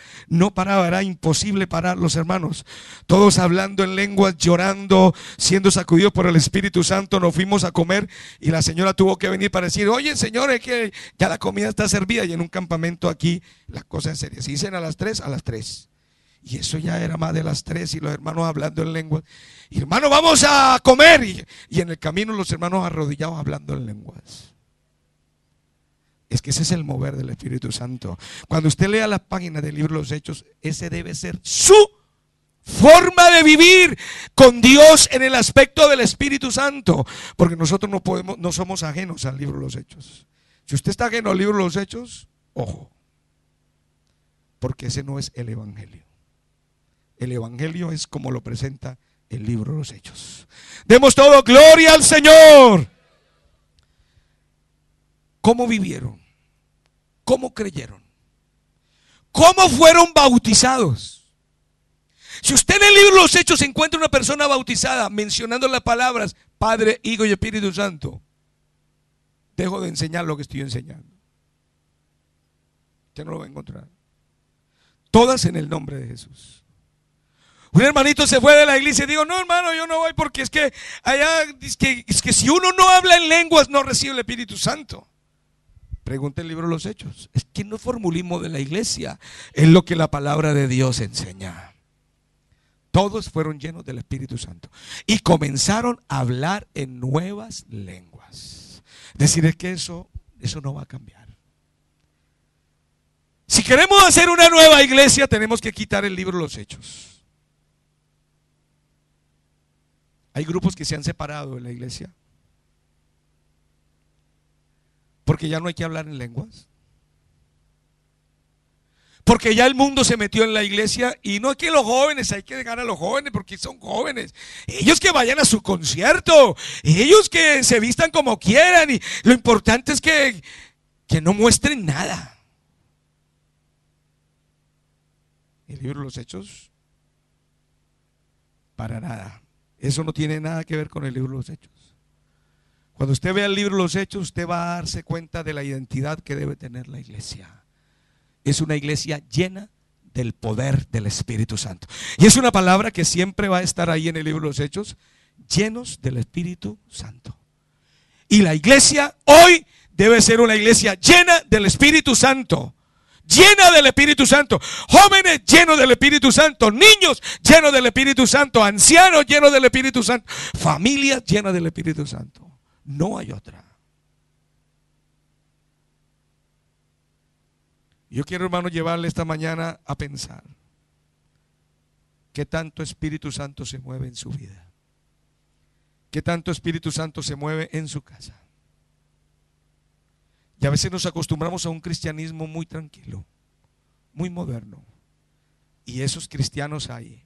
era imposible parar, los hermanos. Todos hablando en lenguas, llorando, siendo sacudidos por el Espíritu Santo. Nos fuimos a comer y la señora tuvo que venir para decir: oye, señor, es que ya la comida está servida. Y en un campamento aquí, la cosa en serio. Si dicen a las 3, a las 3. Y eso ya era más de las 3 y los hermanos hablando en lenguas. Y hermano, vamos a comer. Y en el camino los hermanos arrodillados hablando en lenguas. Es que ese es el mover del Espíritu Santo. Cuando usted lea las páginas del libro de los Hechos, ese debe ser su forma de vivir con Dios en el aspecto del Espíritu Santo. Porque nosotros no somos ajenos al libro de los Hechos. Si usted está ajeno al libro de los Hechos, ojo, porque ese no es el Evangelio. El Evangelio es como lo presenta el libro de los Hechos. Demos todo gloria al Señor. ¿Cómo vivieron? ¿Cómo creyeron? ¿Cómo fueron bautizados? Si usted en el libro de los Hechos encuentra una persona bautizada mencionando las palabras Padre, Hijo y Espíritu Santo, dejo de enseñar lo que estoy enseñando. Usted no lo va a encontrar. Todas en el nombre de Jesús. Un hermanito se fue de la iglesia y dijo: no, hermano, yo no voy porque es que allá es que si uno no habla en lenguas no recibe el Espíritu Santo. Pregunta el libro de los Hechos. Es que no es formulismo de la iglesia, es lo que la palabra de Dios enseña. Todos fueron llenos del Espíritu Santo y comenzaron a hablar en nuevas lenguas. Decir es que eso no va a cambiar. Si queremos hacer una nueva iglesia, tenemos que quitar el libro de los Hechos. Hay grupos que se han separado de la iglesia porque ya no hay que hablar en lenguas. Porque ya el mundo se metió en la iglesia. Y no es que los jóvenes, hay que dejar a los jóvenes porque son jóvenes. Ellos que vayan a su concierto, ellos que se vistan como quieran. Y lo importante es que no muestren nada. El libro de los Hechos, para nada. Eso no tiene nada que ver con el libro de los Hechos. Cuando usted vea el libro de los Hechos, usted va a darse cuenta de la identidad que debe tener la iglesia. Es una iglesia llena del poder del Espíritu Santo. Y es una palabra que siempre va a estar ahí en el libro de los Hechos: llenos del Espíritu Santo. Y la iglesia hoy debe ser una iglesia llena del Espíritu Santo. Llena del Espíritu Santo. Jóvenes llenos del Espíritu Santo. Niños llenos del Espíritu Santo. Ancianos llenos del Espíritu Santo. Familias llenas del Espíritu Santo. No hay otra. Yo quiero, hermano, llevarle esta mañana a pensar qué tanto Espíritu Santo se mueve en su vida, qué tanto Espíritu Santo se mueve en su casa. Y a veces nos acostumbramos a un cristianismo muy tranquilo, muy moderno, y esos cristianos hay.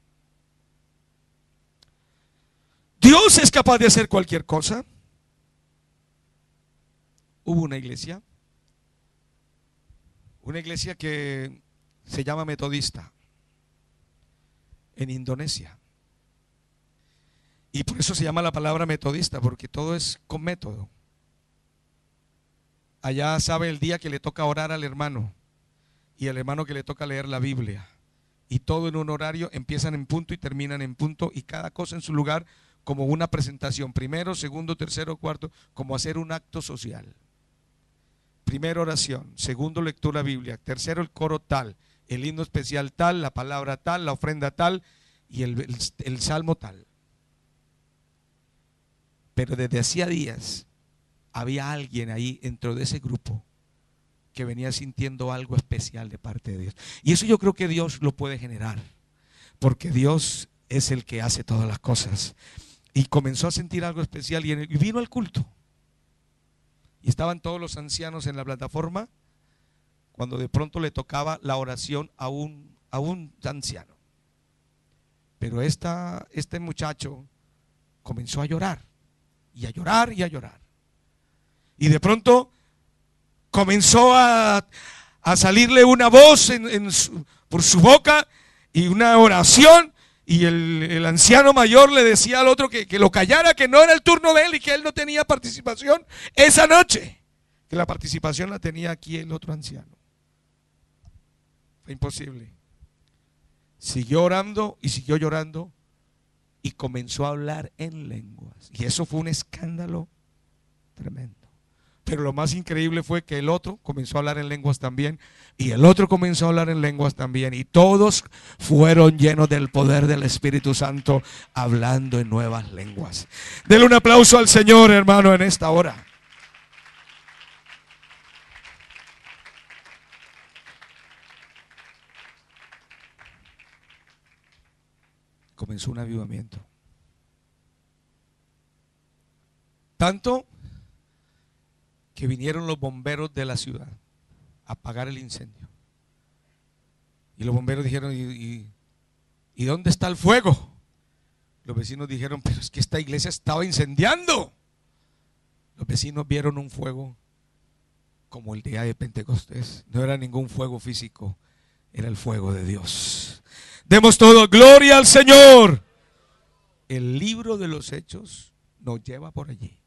Dios es capaz de hacer cualquier cosa. Hubo una iglesia que se llama metodista en Indonesia. Y por eso se llama la palabra metodista, porque todo es con método. Allá sabe el día que le toca orar al hermano y al hermano que le toca leer la Biblia. Y todo en un horario, empiezan en punto y terminan en punto, y cada cosa en su lugar, como una presentación. Primero, segundo, tercero, cuarto, como hacer un acto social. Primero oración, segundo lectura bíblica, tercero el coro tal, el himno especial tal, la palabra tal, la ofrenda tal y el salmo tal. Pero desde hacía días había alguien ahí dentro de ese grupo que venía sintiendo algo especial de parte de Dios. Y eso yo creo que Dios lo puede generar, porque Dios es el que hace todas las cosas. Y comenzó a sentir algo especial y vino al culto. Y estaban todos los ancianos en la plataforma cuando de pronto le tocaba la oración a un anciano. Pero este muchacho comenzó a llorar, y a llorar, y a llorar. Y de pronto comenzó a salirle una voz por su boca y una oración. Y el anciano mayor le decía al otro que lo callara, que no era el turno de él y que él no tenía participación esa noche, que la participación la tenía aquí el otro anciano. Fue imposible. Siguió orando y siguió llorando y comenzó a hablar en lenguas. Y eso fue un escándalo tremendo. Pero lo más increíble fue que el otro comenzó a hablar en lenguas también, y el otro comenzó a hablar en lenguas también, y todos fueron llenos del poder del Espíritu Santo, hablando en nuevas lenguas. Denle un aplauso al Señor, hermano, en esta hora. Comenzó un avivamiento. Tanto que vinieron los bomberos de la ciudad a apagar el incendio. Y los bomberos dijeron, ¿y dónde está el fuego? Los vecinos dijeron, pero es que esta iglesia estaba incendiando. Los vecinos vieron un fuego como el día de Pentecostés. No era ningún fuego físico, era el fuego de Dios. Demos todo gloria al Señor. El libro de los Hechos nos lleva por allí.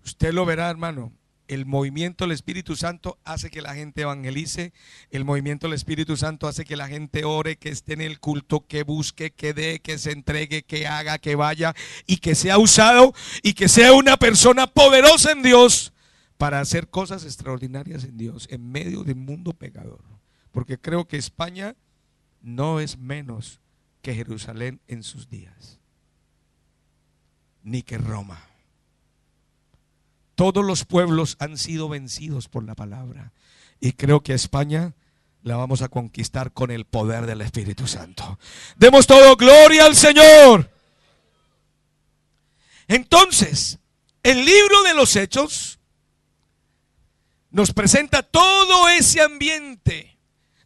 Usted lo verá, hermano. El movimiento del Espíritu Santo hace que la gente evangelice. El movimiento del Espíritu Santo hace que la gente ore, que esté en el culto, que busque, que dé, que se entregue, que haga, que vaya, y que sea usado y que sea una persona poderosa en Dios para hacer cosas extraordinarias en Dios en medio de un mundo pecador. Porque creo que España no es menos que Jerusalén en sus días, ni que Roma. Todos los pueblos han sido vencidos por la palabra, y creo que a España la vamos a conquistar con el poder del Espíritu Santo. Demos todo gloria al Señor. Entonces, el libro de los Hechos nos presenta todo ese ambiente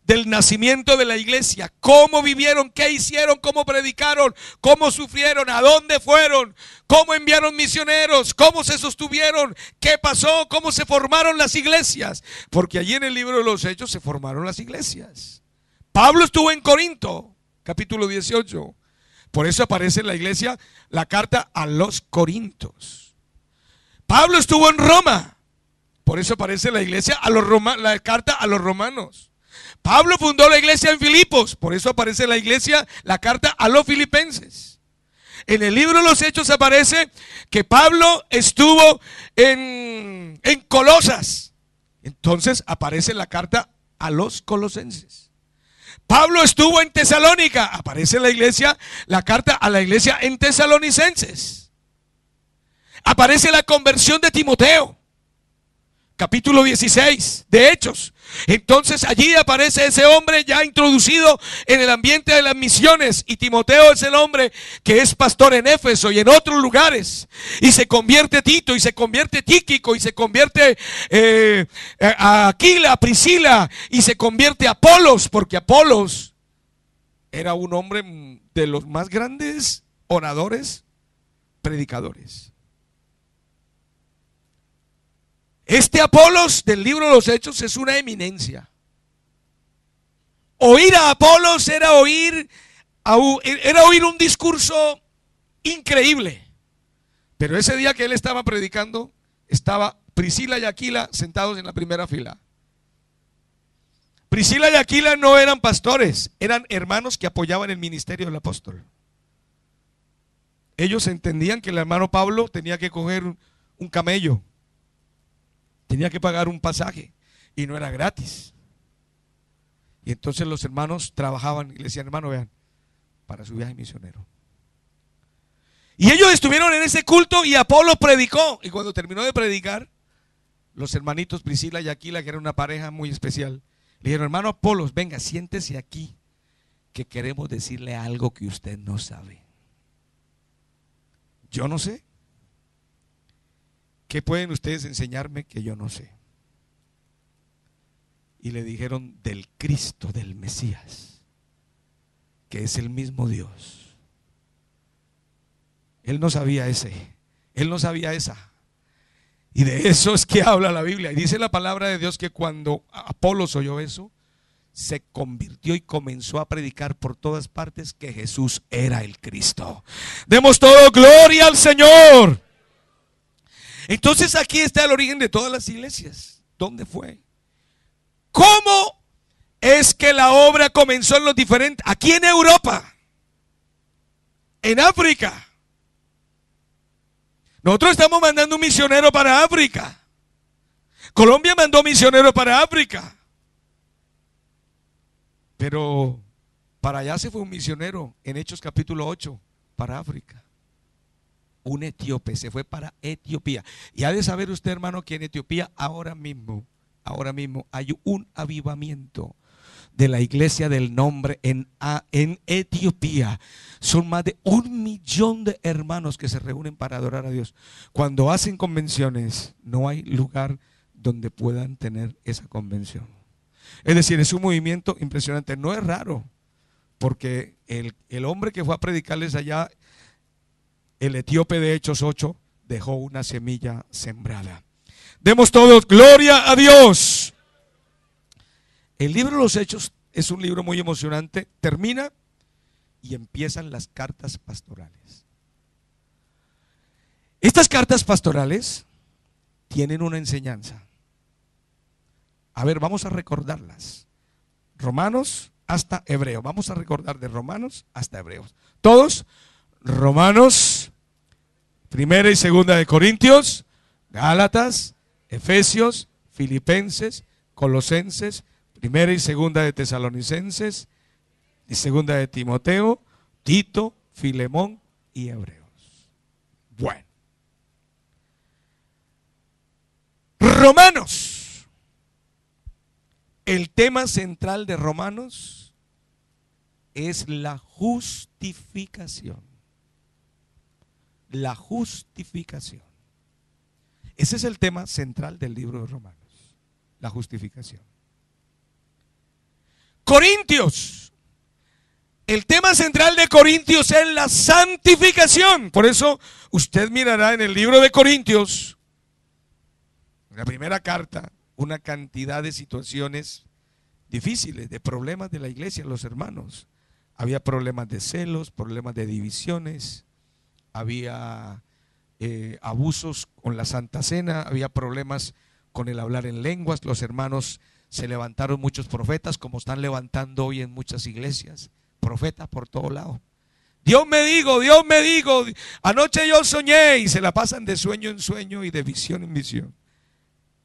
del nacimiento de la iglesia, cómo vivieron, qué hicieron, cómo predicaron, cómo sufrieron, a dónde fueron, cómo enviaron misioneros, cómo se sostuvieron, qué pasó, cómo se formaron las iglesias, porque allí en el libro de los Hechos se formaron las iglesias. Pablo estuvo en Corinto, capítulo 18, por eso aparece en la iglesia la carta a los Corintios. Pablo estuvo en Roma, por eso aparece en la iglesia la carta a los romanos. Pablo fundó la iglesia en Filipos, por eso aparece en la iglesia la carta a los filipenses. En el libro de los Hechos aparece que Pablo estuvo en Colosas, entonces aparece la carta a los colosenses. Pablo estuvo en Tesalónica, aparece en la iglesia la carta a la iglesia en tesalonicenses. Aparece la conversión de Timoteo, capítulo 16 de Hechos. Entonces allí aparece ese hombre ya introducido en el ambiente de las misiones, y Timoteo es el hombre que es pastor en Éfeso y en otros lugares, y se convierte Tito, y se convierte Tíquico, y se convierte a Aquila, Priscila, y se convierte Apolos, porque Apolos era un hombre de los más grandes oradores, predicadores. Este Apolos del libro de los Hechos es una eminencia. Oír a Apolos era oír un discurso increíble. Pero ese día que él estaba predicando, estaba Priscila y Aquila sentados en la primera fila. Priscila y Aquila no eran pastores, eran hermanos que apoyaban el ministerio del apóstol. Ellos entendían que el hermano Pablo tenía que coger un camello, tenía que pagar un pasaje, y no era gratis. Y entonces los hermanos trabajaban y le decían: hermano, vean, para su viaje misionero. Y ellos estuvieron en ese culto, y Apolo predicó. Y cuando terminó de predicar, los hermanitos Priscila y Aquila, que era una pareja muy especial, le dijeron: hermano Apolos, venga, siéntese aquí, que queremos decirle algo que usted no sabe. Yo no sé. ¿Qué pueden ustedes enseñarme que yo no sé? Y le dijeron del Cristo, del Mesías. que es el mismo Dios. Él no sabía él no sabía esa. Y de eso es que habla la Biblia. Y dice la palabra de Dios que cuando Apolos oyó eso, se convirtió y comenzó a predicar por todas partes que Jesús era el Cristo. Demos todo gloria al Señor. Entonces aquí está el origen de todas las iglesias. ¿Dónde fue? ¿Cómo es que la obra comenzó en los diferentes? Aquí en Europa, en África. Nosotros estamos mandando un misionero para África. Colombia mandó misionero para África. Pero para allá se fue un misionero en Hechos capítulo 8 para África. Un etíope se fue para Etiopía. Y ha de saber usted, hermano, que en Etiopía ahora mismo hay un avivamiento de la iglesia del nombre en Etiopía. Son más de 1 millón de hermanos que se reúnen para adorar a Dios. Cuando hacen convenciones, no hay lugar donde puedan tener esa convención. Es decir, es un movimiento impresionante. No es raro, porque el hombre que fue a predicarles allá, el etíope de Hechos 8, dejó una semilla sembrada. Demos todos gloria a Dios. El libro de los Hechos es un libro muy emocionante. Termina y empiezan las cartas pastorales. Estas cartas pastorales tienen una enseñanza. A ver, vamos a recordarlas. Romanos hasta Hebreos. Vamos a recordar de Romanos hasta Hebreos. Todos, Romanos, primera y segunda de Corintios, Gálatas, Efesios, Filipenses, Colosenses, primera y segunda de Tesalonicenses, y segunda de Timoteo, Tito, Filemón y Hebreos. Bueno, Romanos. El tema central de Romanos es la justificación. La justificación. Ese es el tema central del libro de Romanos, la justificación. Corintios. El tema central de Corintios es la santificación. Por eso usted mirará en el libro de Corintios, en la primera carta, una cantidad de situaciones difíciles, de problemas de la iglesia, los hermanos. Había problemas de celos, problemas de divisiones, había abusos con la Santa Cena, había problemas con el hablar en lenguas. Los hermanos, se levantaron muchos profetas, como están levantando hoy en muchas iglesias, profetas por todo lado. Dios me dijo, anoche yo soñé, y se la pasan de sueño en sueño y de visión en visión.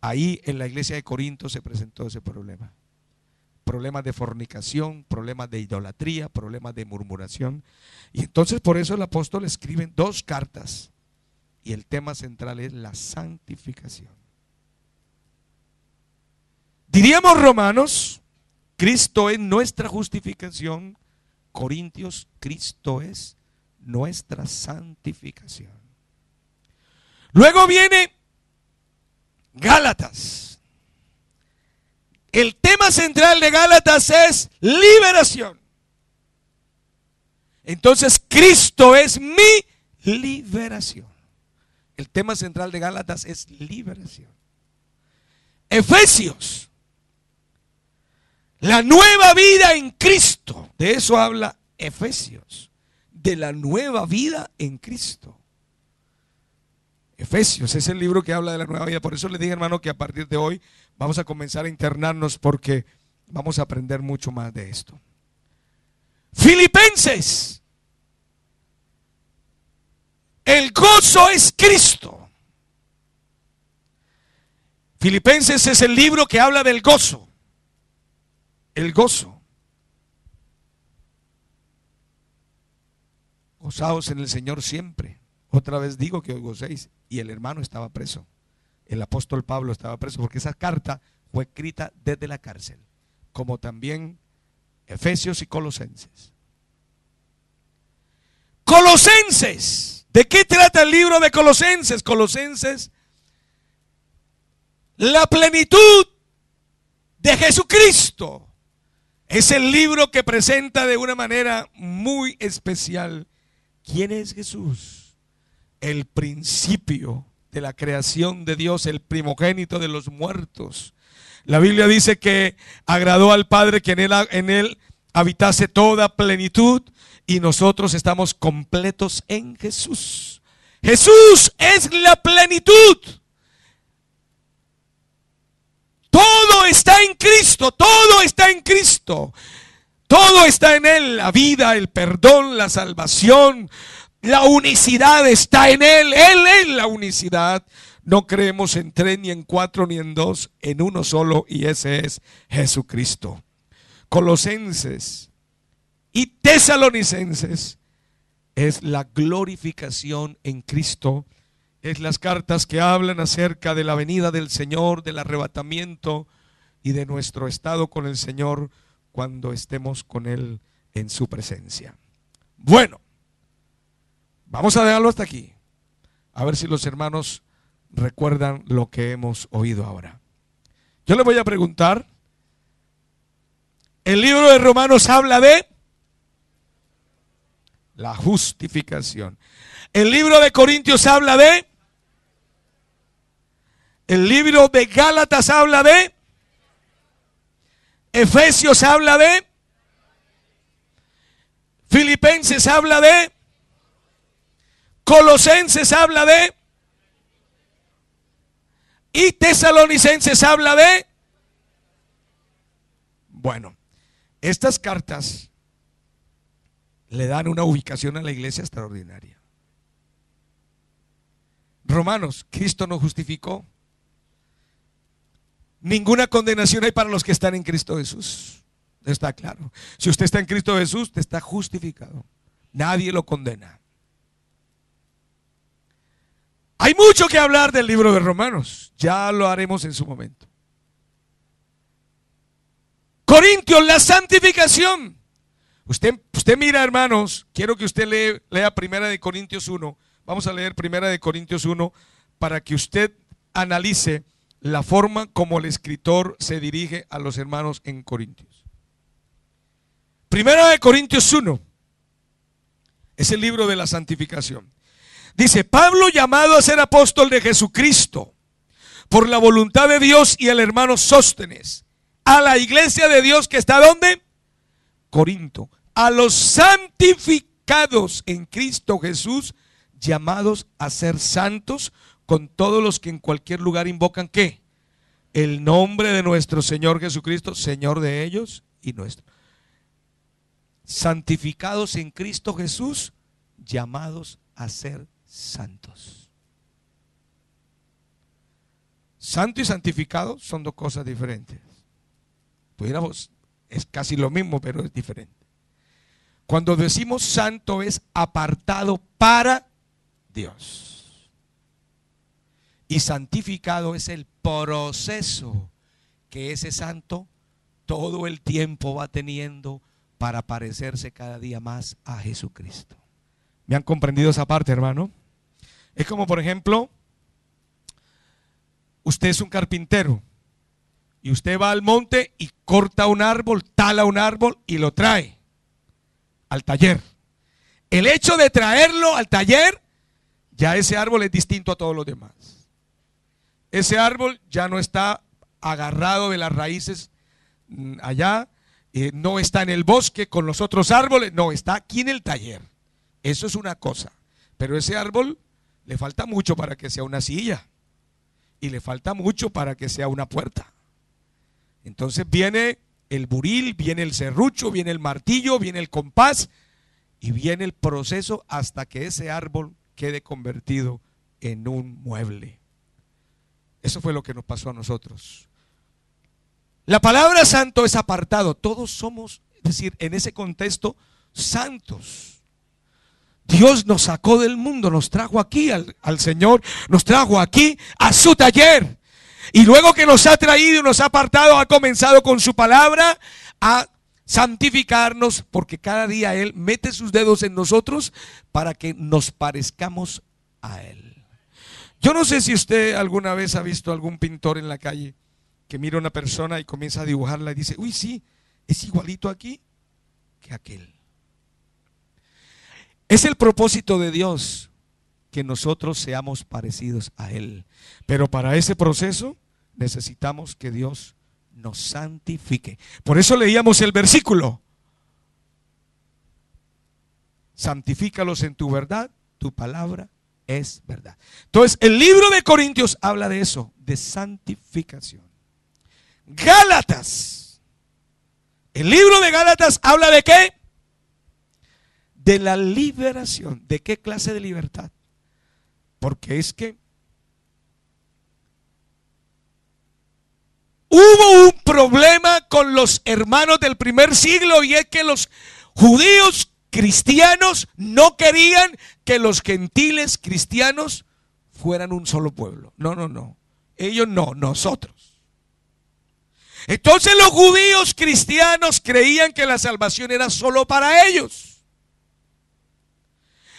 Ahí en la iglesia de Corinto se presentó ese problema. Problemas de fornicación, problemas de idolatría, problemas de murmuración. Y entonces por eso el apóstol escribe 2 cartas. Y el tema central es la santificación. Diríamos Romanos, Cristo es nuestra justificación. Corintios, Cristo es nuestra santificación. Luego viene Gálatas. El tema central de Gálatas es liberación. Entonces Cristo es mi liberación. El tema central de Gálatas es liberación. Efesios, la nueva vida en Cristo. De eso habla Efesios, de la nueva vida en Cristo. Efesios es el libro que habla de la nueva vida. Por eso les dije, hermano, que a partir de hoy vamos a comenzar a internarnos, porque vamos a aprender mucho más de esto. Filipenses, el gozo es Cristo. Filipenses es el libro que habla del gozo. El gozo. Gozaos en el Señor siempre. Otra vez digo que os gocéis. Y el hermano estaba preso. El apóstol Pablo estaba preso, porque esa carta fue escrita desde la cárcel, como también Efesios y Colosenses. Colosenses. ¿De qué trata el libro de Colosenses? Colosenses, la plenitud de Jesucristo. Es el libro que presenta de una manera muy especial quién es Jesús, el principio de la creación de Dios, el primogénito de los muertos. La Biblia dice que agradó al Padre que en él habitase toda plenitud, y nosotros estamos completos en Jesús. Jesús es la plenitud. Todo está en Cristo, todo está en Cristo. Todo está en Él, la vida, el perdón, la salvación, la unicidad está en Él. Él es la unicidad. No creemos en tres, ni en cuatro, ni en dos, en uno solo, y ese es Jesucristo. Colosenses y Tesalonicenses es la glorificación en Cristo. Es las cartas que hablan acerca de la venida del Señor, del arrebatamiento y de nuestro estado con el Señor cuando estemos con Él en su presencia. Bueno, vamos a dejarlo hasta aquí. A ver si los hermanos recuerdan lo que hemos oído ahora. Yo les voy a preguntar. El libro de Romanos habla de la justificación. El libro de Corintios habla de. El libro de Gálatas habla de. Efesios habla de. Filipenses habla de. Colosenses habla de. Y Tesalonicenses habla de. Bueno, estas cartas le dan una ubicación a la iglesia extraordinaria. Romanos, Cristo nos justificó. Ninguna condenación hay para los que están en Cristo Jesús. Está claro. Si usted está en Cristo Jesús, usted está justificado. Nadie lo condena. Hay mucho que hablar del libro de Romanos. Ya lo haremos en su momento. Corintios, la santificación. Usted mira, hermanos, quiero que usted lea Primera de Corintios 1. Vamos a leer Primera de Corintios 1 para que usted analice la forma como el escritor se dirige a los hermanos en Corintios. Primera de Corintios 1 es el libro de la santificación. Dice: Pablo, llamado a ser apóstol de Jesucristo por la voluntad de Dios, y el hermano Sóstenes, a la iglesia de Dios que está ¿dónde? Corinto. A los santificados en Cristo Jesús, llamados a ser santos, con todos los que en cualquier lugar invocan ¿qué? El nombre de nuestro Señor Jesucristo, Señor de ellos y nuestro. Santificados en Cristo Jesús, llamados a ser santos. Santo y santificado son dos cosas diferentes. Pudiéramos, es casi lo mismo, pero es diferente. Cuando decimos santo es apartado para Dios. Y santificado es el proceso que ese santo todo el tiempo va teniendo para parecerse cada día más a Jesucristo. ¿Me han comprendido esa parte, hermano? Es como, por ejemplo, usted es un carpintero y usted va al monte y corta un árbol, tala un árbol y lo trae al taller. El hecho de traerlo al taller, ya ese árbol es distinto a todos los demás. Ese árbol ya no está agarrado de las raíces allá, no está en el bosque con los otros árboles, no, está aquí en el taller. Eso es una cosa, pero ese árbol le falta mucho para que sea una silla y le falta mucho para que sea una puerta. Entonces viene el buril, viene el serrucho, viene el martillo, viene el compás y viene el proceso hasta que ese árbol quede convertido en un mueble. Eso fue lo que nos pasó a nosotros. La palabra santo es apartado. Todos somos, es decir, en ese contexto, santos. Dios nos sacó del mundo, nos trajo aquí al Señor, nos trajo aquí a su taller. Y luego que nos ha traído y nos ha apartado, ha comenzado con su palabra a santificarnos, porque cada día Él mete sus dedos en nosotros para que nos parezcamos a Él. Yo no sé si usted alguna vez ha visto algún pintor en la calle que mira a una persona y comienza a dibujarla y dice: uy, sí, es igualito aquí que aquel. Es el propósito de Dios que nosotros seamos parecidos a Él. Pero para ese proceso necesitamos que Dios nos santifique. Por eso leíamos el versículo: santifícalos en tu verdad, tu palabra es verdad. Entonces el libro de Corintios habla de eso, de santificación. Gálatas, el libro de Gálatas habla de ¿qué? De la liberación. ¿De qué clase de libertad? Porque es que hubo un problema con los hermanos del primer siglo, y es que los judíos cristianos no querían que los gentiles cristianos fueran un solo pueblo. No, no, no. Ellos no, nosotros. Entonces los judíos cristianos creían que la salvación era solo para ellos.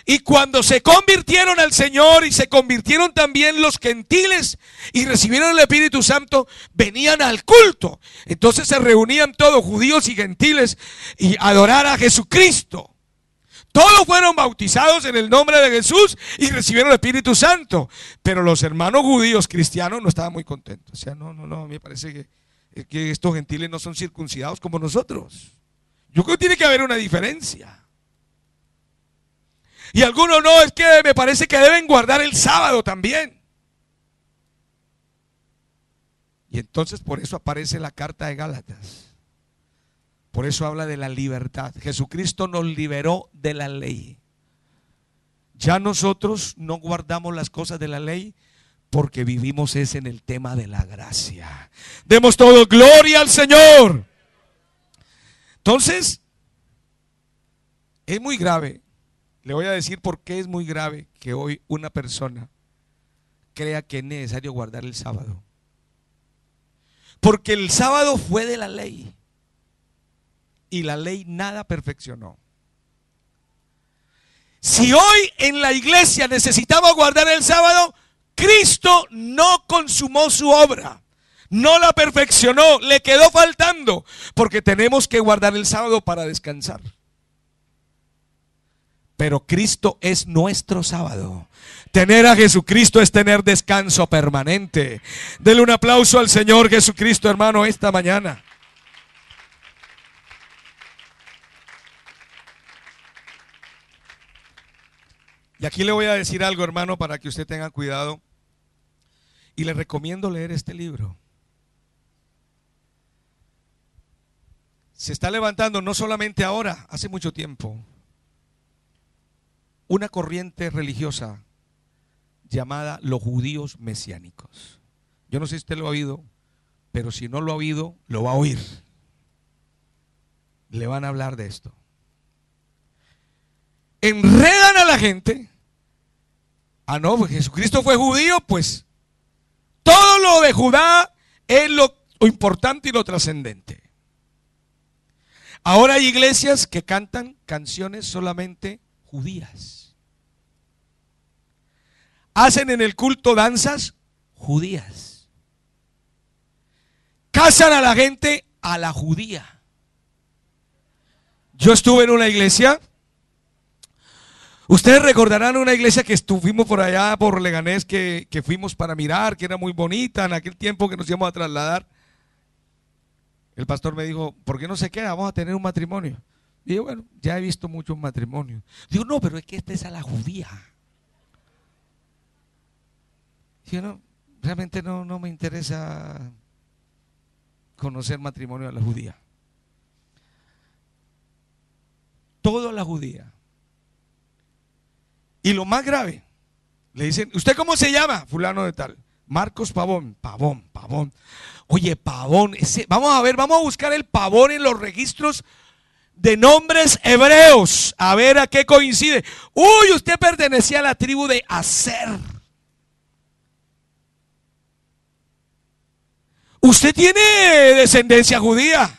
Y cuando se convirtieron al Señor y se convirtieron también los gentiles y recibieron el Espíritu Santo, venían al culto. Entonces se reunían todos, judíos y gentiles, y adorar a Jesucristo. Todos fueron bautizados en el nombre de Jesús y recibieron el Espíritu Santo. Pero los hermanos judíos cristianos no estaban muy contentos. O sea, no, me parece que estos gentiles no son circuncidados como nosotros. Yo creo que tiene que haber una diferencia. Y algunos no, es que me parece que deben guardar el sábado también. Y entonces por eso aparece la carta de Gálatas. Por eso habla de la libertad. Jesucristo nos liberó de la ley. Ya nosotros no guardamos las cosas de la ley, porque vivimos es en el tema de la gracia. Demos todo gloria al Señor. Entonces, es muy grave. Le voy a decir por qué es muy grave que hoy una persona crea que es necesario guardar el sábado. Porque el sábado fue de la ley, y la ley nada perfeccionó. Si hoy en la iglesia necesitamos guardar el sábado, Cristo no consumó su obra, no la perfeccionó, le quedó faltando, porque tenemos que guardar el sábado para descansar. Pero Cristo es nuestro sábado. Tener a Jesucristo es tener descanso permanente. Denle un aplauso al Señor Jesucristo, hermano, esta mañana. Y aquí le voy a decir algo, hermano, para que usted tenga cuidado. Y le recomiendo leer este libro. Se está levantando, no solamente ahora, hace mucho tiempo, una corriente religiosa llamada los judíos mesiánicos. Yo no sé si usted lo ha oído, pero si no lo ha oído, lo va a oír. Le van a hablar de esto. Enredan a la gente. Ah, no, pues Jesucristo fue judío, pues todo lo de Judá es lo importante y lo trascendente. Ahora hay iglesias que cantan canciones solamente judías. Hacen en el culto danzas judías. Casan a la gente a la judía. Yo estuve en una iglesia. Ustedes recordarán una iglesia que estuvimos por allá, por Leganés, que fuimos para mirar, que era muy bonita en aquel tiempo que nos íbamos a trasladar. El pastor me dijo, ¿por qué no se queda? Vamos a tener un matrimonio. Y yo, bueno, ya he visto muchos matrimonios. Digo, no, pero es que esta es a la judía. Yo no, realmente no me interesa conocer matrimonio a la judía. Todo a la judía. Y lo más grave, le dicen, ¿usted cómo se llama? Fulano de tal. Marcos Pavón. Pavón. Oye, Pavón, vamos a buscar el Pavón en los registros de nombres hebreos, a ver a qué coincide. Uy, usted pertenecía a la tribu de Aser. Usted tiene descendencia judía.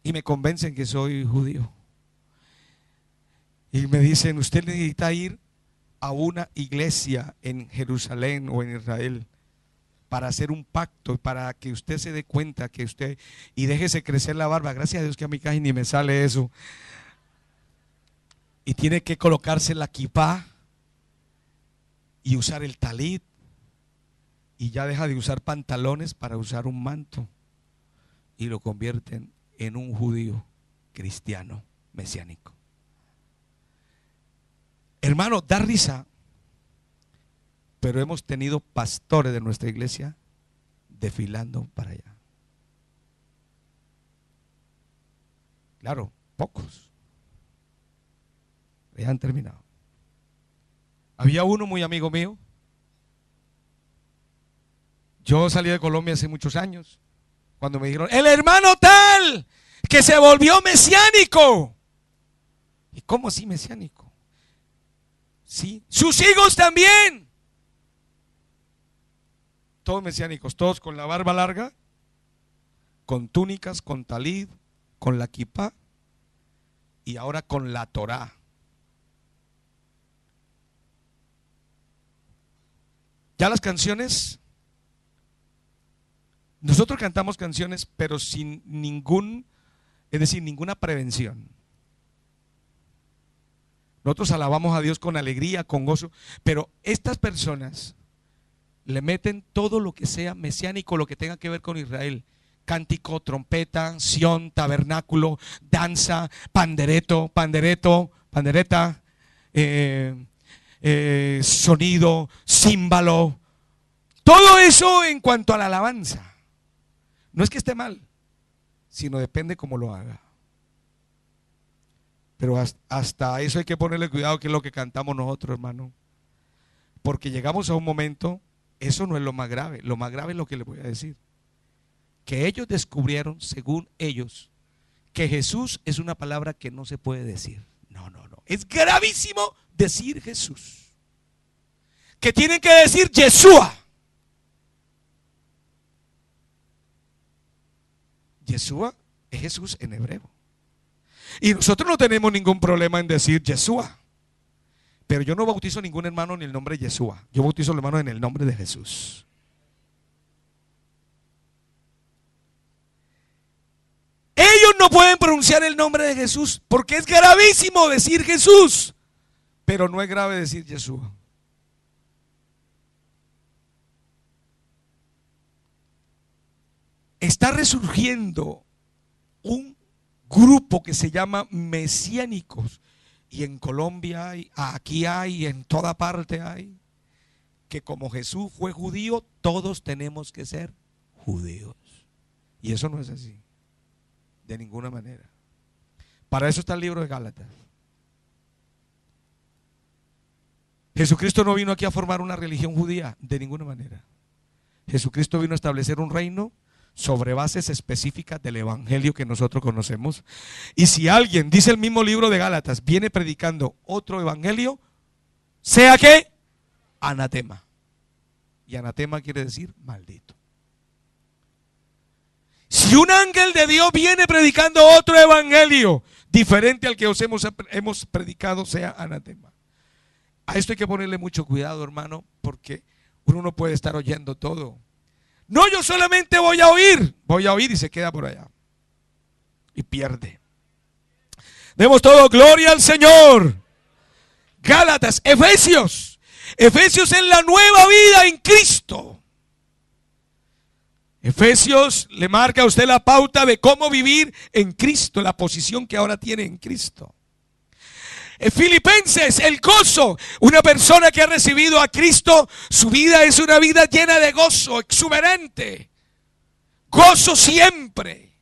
Y me convencen que soy judío. Y me dicen, usted necesita ir a una iglesia en Jerusalén o en Israel. para hacer un pacto, para que usted se dé cuenta que usted, y déjese crecer la barba. Gracias a Dios que a mí casi ni me sale eso. Y tiene que colocarse la kipá y usar el talit, y ya deja de usar pantalones para usar un manto, y lo convierten en un judío cristiano mesiánico. Hermano, da risa, pero hemos tenido pastores de nuestra iglesia desfilando para allá. Claro, pocos. Ya han terminado. Había uno muy amigo mío. Yo salí de Colombia hace muchos años, cuando me dijeron, el hermano tal, que se volvió mesiánico. ¿Y cómo así mesiánico? Sí, sus hijos también. Todos mesiánicos, todos con la barba larga, con túnicas, con talid, con la kipá, y ahora con la Torá. Ya las canciones, nosotros cantamos canciones, pero sin ninguna prevención. Nosotros alabamos a Dios con alegría, con gozo, pero estas personas le meten todo lo que sea mesiánico, lo que tenga que ver con Israel: cántico, trompeta, sion, tabernáculo, danza, pandereta, sonido, címbalo. Todo eso en cuanto a la alabanza. No es que esté mal, sino depende cómo lo haga. Pero hasta eso hay que ponerle cuidado, que es lo que cantamos nosotros, hermano. Porque llegamos a un momento, eso no es lo más grave. Lo más grave es lo que les voy a decir: que ellos descubrieron, según ellos, que Jesús es una palabra que no se puede decir. No. Es gravísimo decir Jesús. Que tienen que decir Yeshua. Yeshua es Jesús en hebreo. Y nosotros no tenemos ningún problema en decir Yeshua. Pero yo no bautizo a ningún hermano en el nombre de Yeshua. Yo bautizo a los hermanos en el nombre de Jesús. Ellos no pueden pronunciar el nombre de Jesús porque es gravísimo decir Jesús, pero no es grave decir Yeshua. Está resurgiendo un grupo que se llama mesiánicos, y en Colombia hay, aquí hay, en toda parte hay, que como Jesús fue judío, todos tenemos que ser judíos. Y eso no es así, de ninguna manera. Para eso está el libro de Gálatas. Jesucristo no vino aquí a formar una religión judía, de ninguna manera. Jesucristo vino a establecer un reino sobre bases específicas del evangelio que nosotros conocemos. Y si alguien, dice el mismo libro de Gálatas, viene predicando otro evangelio, sea que anatema. Y anatema quiere decir maldito. Si un ángel de Dios viene predicando otro evangelio diferente al que os hemos predicado, sea anatema. A esto hay que ponerle mucho cuidado, hermano, porque uno no puede estar oyendo todo. No, yo solamente voy a oír y se queda por allá y pierde. Demos todo gloria al Señor. Gálatas, Efesios es la nueva vida en Cristo. Efesios le marca a usted la pauta de cómo vivir en Cristo, la posición que ahora tiene en Cristo. Filipenses, el gozo. Una persona que ha recibido a Cristo, su vida es una vida llena de gozo, exuberante. Gozo siempre.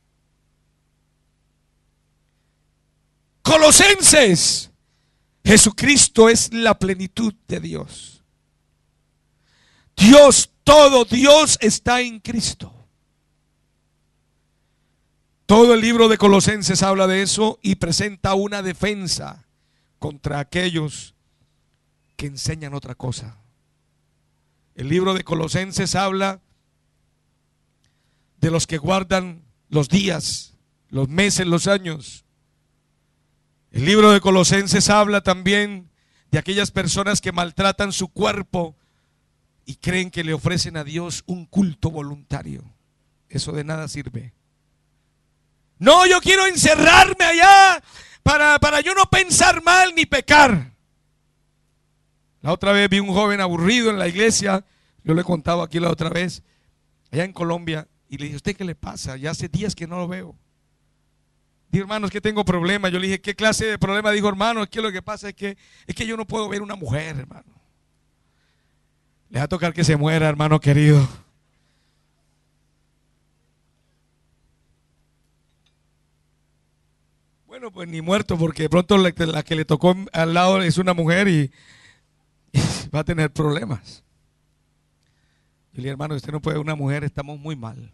Colosenses, Jesucristo es la plenitud de Dios. Todo Dios está en Cristo. Todo el libro de Colosenses habla de eso y presenta una defensa contra aquellos que enseñan otra cosa. El libro de Colosenses habla de los que guardan los días, los meses, los años. El libro de Colosenses habla también de aquellas personas que maltratan su cuerpo y creen que le ofrecen a Dios un culto voluntario. Eso de nada sirve. No, yo quiero encerrarme allá para yo no pensar mal ni pecar. La otra vez vi un joven aburrido en la iglesia. Yo le contaba aquí la otra vez, allá en Colombia, y le dije, ¿usted qué le pasa? Ya hace días que no lo veo. Dijo, hermano, es que tengo problemas. Yo le dije, ¿qué clase de problema? Dijo, hermano, es que lo que pasa es que yo no puedo ver una mujer, hermano. Le va a tocar que se muera, hermano querido. Bueno, pues ni muerto, porque de pronto la que le tocó al lado es una mujer y va a tener problemas. Yo le dije, hermano, usted no puede ver una mujer, estamos muy mal.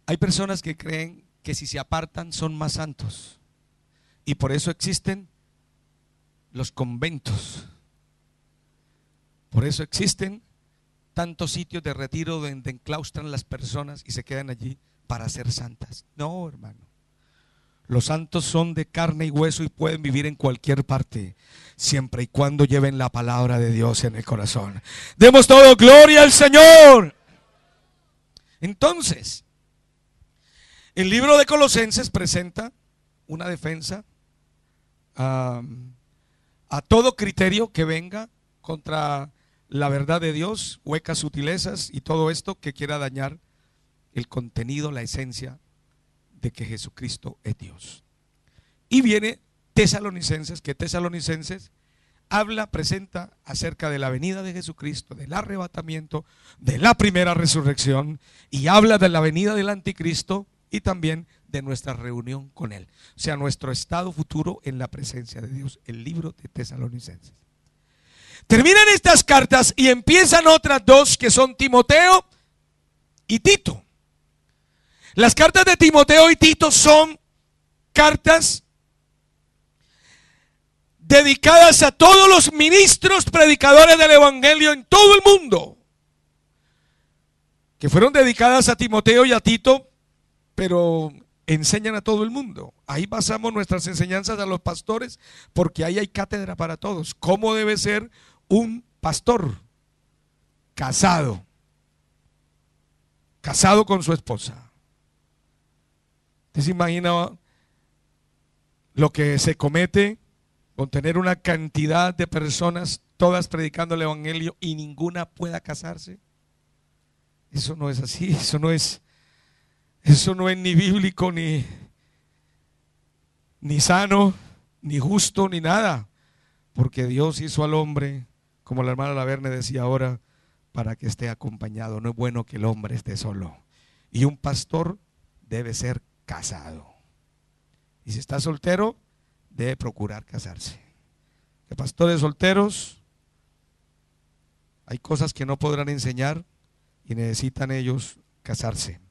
Hay personas que creen que si se apartan son más santos, y por eso existen los conventos. Por eso existen tantos sitios de retiro donde enclaustran las personas y se quedan allí para ser santas. No, hermano. Los santos son de carne y hueso y pueden vivir en cualquier parte, siempre y cuando lleven la palabra de Dios en el corazón. Demos todo gloria al Señor. Entonces, el libro de Colosenses presenta una defensa a todo criterio que venga contra la verdad de Dios, huecas sutilezas y todo esto que quiera dañar el contenido, la esencia de que Jesucristo es Dios. Y viene Tesalonicenses, que Tesalonicenses presenta acerca de la venida de Jesucristo, del arrebatamiento, de la primera resurrección, y habla de la venida del anticristo y también de nuestra reunión con Él, o sea, nuestro estado futuro en la presencia de Dios. El libro de Tesalonicenses. Terminan estas cartas y empiezan otras dos que son Timoteo y Tito. Las cartas de Timoteo y Tito son cartas dedicadas a todos los ministros predicadores del evangelio en todo el mundo, que fueron dedicadas a Timoteo y a Tito, pero enseñan a todo el mundo. Ahí basamos nuestras enseñanzas a los pastores, porque ahí hay cátedra para todos. ¿Cómo debe ser un pastor? Casado con su esposa. ¿Usted se imagina lo que se comete con tener una cantidad de personas todas predicando el evangelio y ninguna pueda casarse? Eso no es así, eso no es ni bíblico, ni sano, ni justo, ni nada, porque Dios hizo al hombre, como la hermana Laverne decía ahora, para que esté acompañado. No es bueno que el hombre esté solo, y un pastor debe ser casado, y si está soltero debe procurar casarse. Que pastores solteros, hay cosas que no podrán enseñar y necesitan ellos casarse.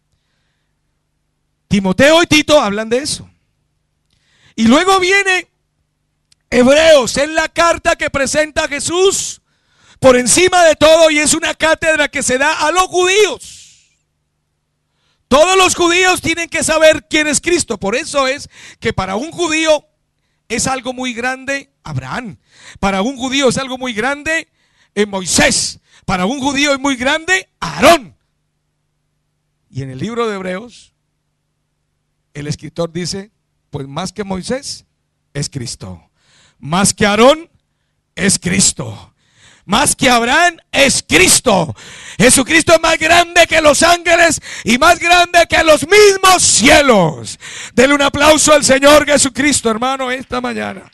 Timoteo y Tito hablan de eso. Y luego viene Hebreos, es la carta que presenta a Jesús por encima de todo, y es una cátedra que se da a los judíos. Todos los judíos tienen que saber quién es Cristo. Por eso es que para un judío es algo muy grande Abraham. Para un judío es algo muy grande Moisés. Para un judío es muy grande Aarón. Y en el libro de Hebreos, el escritor dice, pues más que Moisés es Cristo, más que Aarón es Cristo, más que Abraham es Cristo. Jesucristo es más grande que los ángeles y más grande que los mismos cielos. Denle un aplauso al Señor Jesucristo, hermano, esta mañana.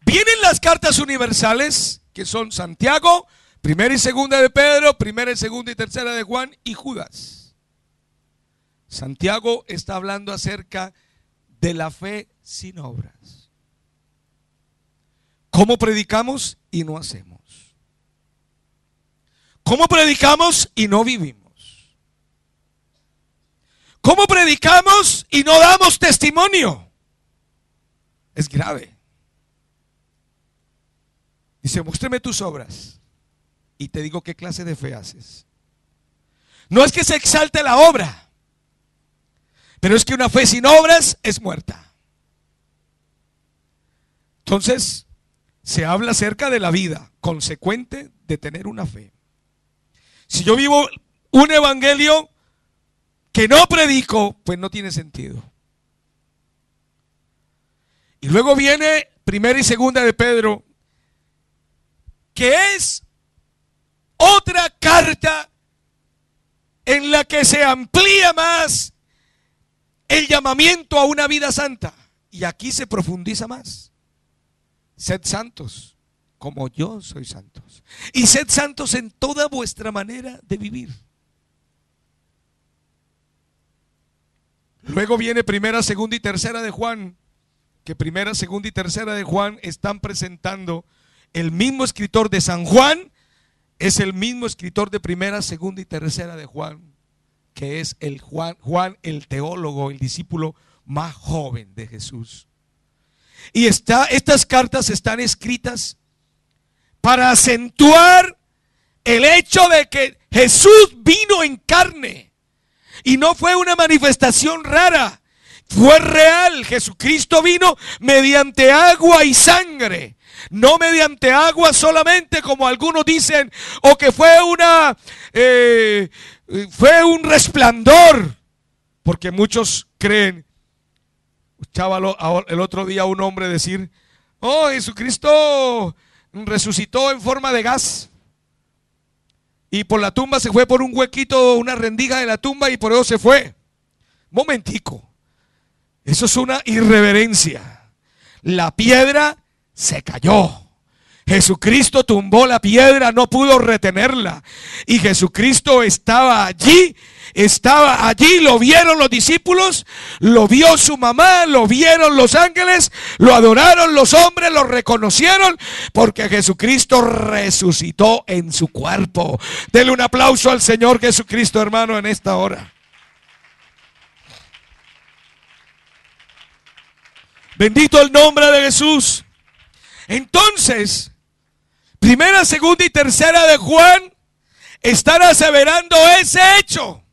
Vienen las cartas universales, que son Santiago, primera y segunda de Pedro, primera y segunda y tercera de Juan y Judas. Santiago está hablando acerca de la fe sin obras. ¿Cómo predicamos y no hacemos? ¿Cómo predicamos y no vivimos? ¿Cómo predicamos y no damos testimonio? Es grave. Dice, muéstrame tus obras y te digo qué clase de fe haces. No es que se exalte la obra, Pero es que una fe sin obras es muerta. Entonces, se habla acerca de la vida consecuente de tener una fe. Si yo vivo un evangelio que no predico, pues no tiene sentido. Y luego viene primera y segunda de Pedro, que es otra carta en la que se amplía más el llamamiento a una vida santa. Y aquí se profundiza más. Sed santos, como yo soy santos. Y sed santos en toda vuestra manera de vivir. Luego viene primera, segunda y tercera de Juan, que primera, segunda y tercera de Juan están presentando el mismo escritor de San Juan, es el mismo escritor de primera, segunda y tercera de Juan, que es el Juan el teólogo, el discípulo más joven de Jesús. Y estas cartas están escritas para acentuar el hecho de que Jesús vino en carne y no fue una manifestación rara, fue real. Jesucristo vino mediante agua y sangre, no mediante agua solamente como algunos dicen, o que fue un resplandor, porque muchos creen. Escuchaba el otro día un hombre decir: oh, Jesucristo resucitó en forma de gas y por la tumba se fue por un huequito, una rendija de la tumba, y por eso se fue. Momentico, eso es una irreverencia. La piedra se cayó, Jesucristo tumbó la piedra, no pudo retenerla, y Jesucristo estaba allí, lo vieron los discípulos, lo vio su mamá, lo vieron los ángeles, lo adoraron los hombres, lo reconocieron, porque Jesucristo resucitó en su cuerpo. Denle un aplauso al Señor Jesucristo, hermano, en esta hora. Bendito el nombre de Jesús. Entonces, primera, segunda y tercera de Juan están aseverando ese hecho.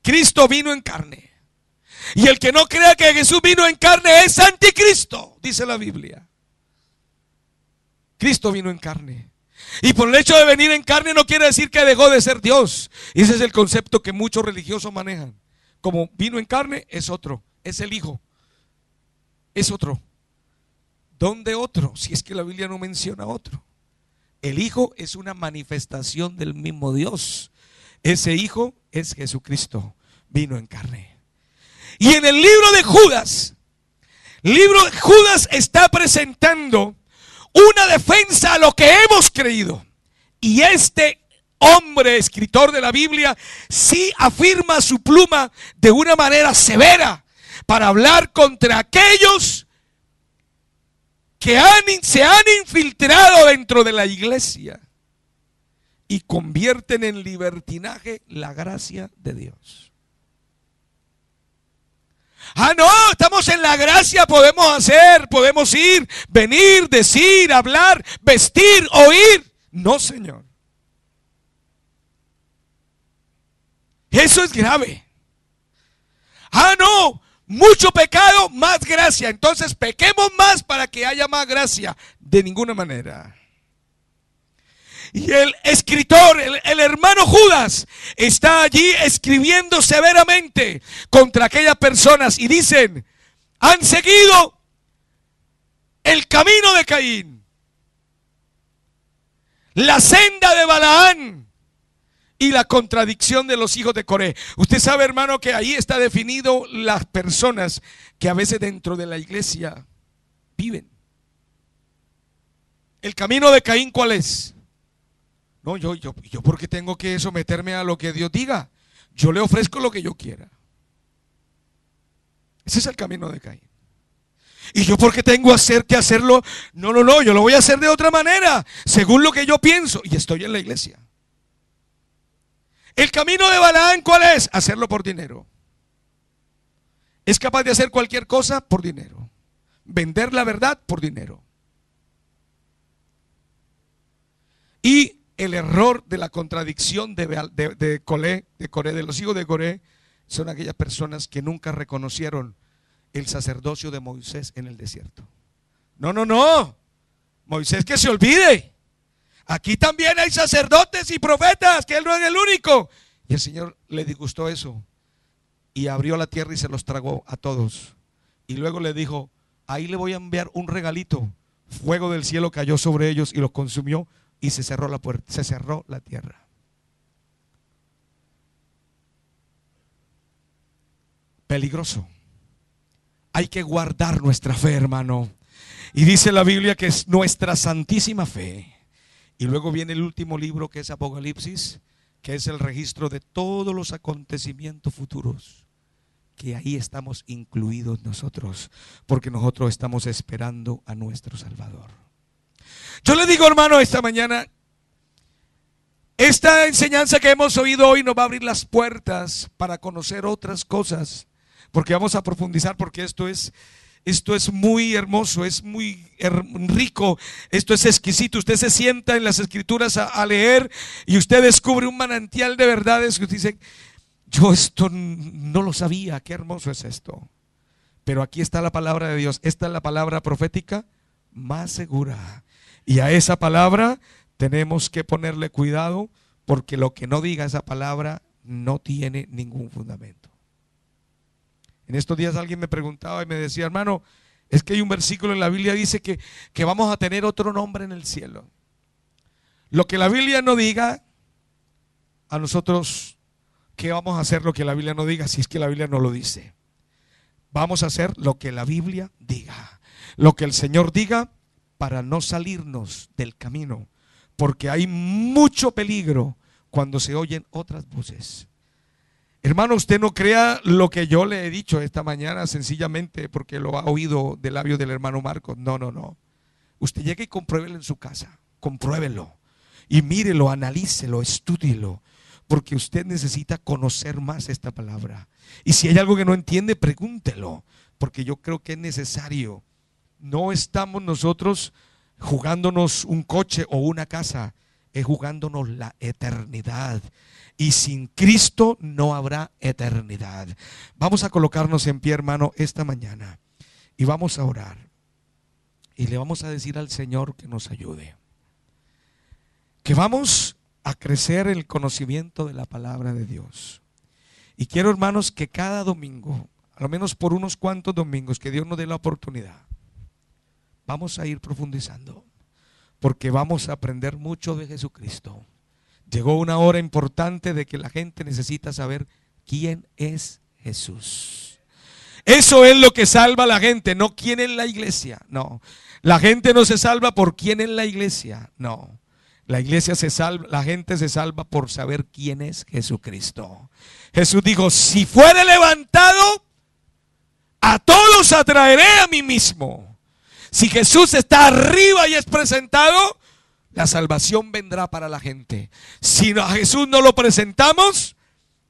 Cristo vino en carne. Y el que no crea que Jesús vino en carne es anticristo, dice la Biblia. Cristo vino en carne. Y por el hecho de venir en carne no quiere decir que dejó de ser Dios. Y ese es el concepto que muchos religiosos manejan. Como vino en carne, es otro, es el Hijo. Es otro. ¿Dónde otro? Si es que la Biblia no menciona otro. El Hijo es una manifestación del mismo Dios. Ese Hijo es Jesucristo, vino en carne. Y en el libro de Judas, está presentando una defensa a lo que hemos creído. Y este hombre, escritor de la Biblia, sí afirma su pluma de una manera severa para hablar contra aquellos que se han infiltrado dentro de la iglesia y convierten en libertinaje la gracia de Dios. Ah, no, estamos en la gracia, podemos hacer, podemos ir, venir, decir, hablar, vestir, oír. No, Señor. Eso es grave. Ah, no, mucho pecado, más gracia. Entonces pequemos más para que haya más gracia. De ninguna manera. Y el escritor, el hermano Judas, está allí escribiendo severamente contra aquellas personas. Y dicen: han seguido el camino de Caín, la senda de Balaán y la contradicción de los hijos de Coré. Usted sabe, hermano, que ahí está definido las personas que a veces dentro de la iglesia viven. El camino de Caín, ¿cuál es? No, yo ¿por qué tengo que someterme a lo que Dios diga? Yo le ofrezco lo que yo quiera. Ese es el camino de Caín. ¿Y yo por qué tengo que hacerlo? No, yo lo voy a hacer de otra manera, según lo que yo pienso, y estoy en la iglesia. El camino de Balaán, ¿cuál es? Hacerlo por dinero. Es capaz de hacer cualquier cosa por dinero. Vender la verdad por dinero. Y el error de la contradicción de los hijos de Coré son aquellas personas que nunca reconocieron el sacerdocio de Moisés en el desierto. No, no, no. Moisés que se olvide. Aquí también hay sacerdotes y profetas, que él no es el único. Y el Señor le disgustó eso y abrió la tierra y se los tragó a todos. Y luego le dijo: ahí le voy a enviar un regalito. Fuego del cielo cayó sobre ellos y los consumió, y se cerró la puerta, se cerró la tierra. Peligroso. Hay que guardar nuestra fe, hermano. Y dice la Biblia que es nuestra santísima fe. Y luego viene el último libro, que es Apocalipsis, que es el registro de todos los acontecimientos futuros, que ahí estamos incluidos nosotros, porque nosotros estamos esperando a nuestro Salvador. Yo le digo, hermano, esta mañana, esta enseñanza que hemos oído hoy nos va a abrir las puertas para conocer otras cosas, porque vamos a profundizar, porque esto es muy hermoso, es muy rico, esto es exquisito. Usted se sienta en las Escrituras a leer y usted descubre un manantial de verdades que usted dice: yo esto no lo sabía, qué hermoso es esto. Pero aquí está la palabra de Dios, esta es la palabra profética más segura. Y a esa palabra tenemos que ponerle cuidado, porque lo que no diga esa palabra no tiene ningún fundamento. En estos días alguien me preguntaba y me decía: hermano, es que hay un versículo en la Biblia que dice que vamos a tener otro nombre en el cielo. Lo que la Biblia no diga, a nosotros, ¿qué vamos a hacer lo que la Biblia no diga? Si es que la Biblia no lo dice. Vamos a hacer lo que la Biblia diga, lo que el Señor diga, para no salirnos del camino, porque hay mucho peligro cuando se oyen otras voces. Hermano, usted no crea lo que yo le he dicho esta mañana sencillamente porque lo ha oído del labio del hermano Marcos. No, no, no. Usted llegue y compruébelo en su casa, compruébelo y mírelo, analícelo, estúdielo, porque usted necesita conocer más esta palabra. Y si hay algo que no entiende, pregúntelo, porque yo creo que es necesario. No estamos nosotros jugándonos un coche o una casa, es jugándonos la eternidad. Y sin Cristo no habrá eternidad. Vamos a colocarnos en pie, hermano, esta mañana, y vamos a orar. Y le vamos a decir al Señor que nos ayude, que vamos a crecer en el conocimiento de la palabra de Dios. Y quiero, hermanos, que cada domingo, al menos por unos cuantos domingos, que Dios nos dé la oportunidad, vamos a ir profundizando, porque vamos a aprender mucho de Jesucristo. Llegó una hora importante de que la gente necesita saber quién es Jesús. Eso es lo que salva a la gente, no quién es la iglesia. No, la gente no se salva por quién es la iglesia. No, la iglesia se salva, la gente se salva por saber quién es Jesucristo. Jesús dijo: si fuere levantado, a todos atraeré a mí mismo. Si Jesús está arriba y es presentado, la salvación vendrá para la gente. Si a Jesús no lo presentamos,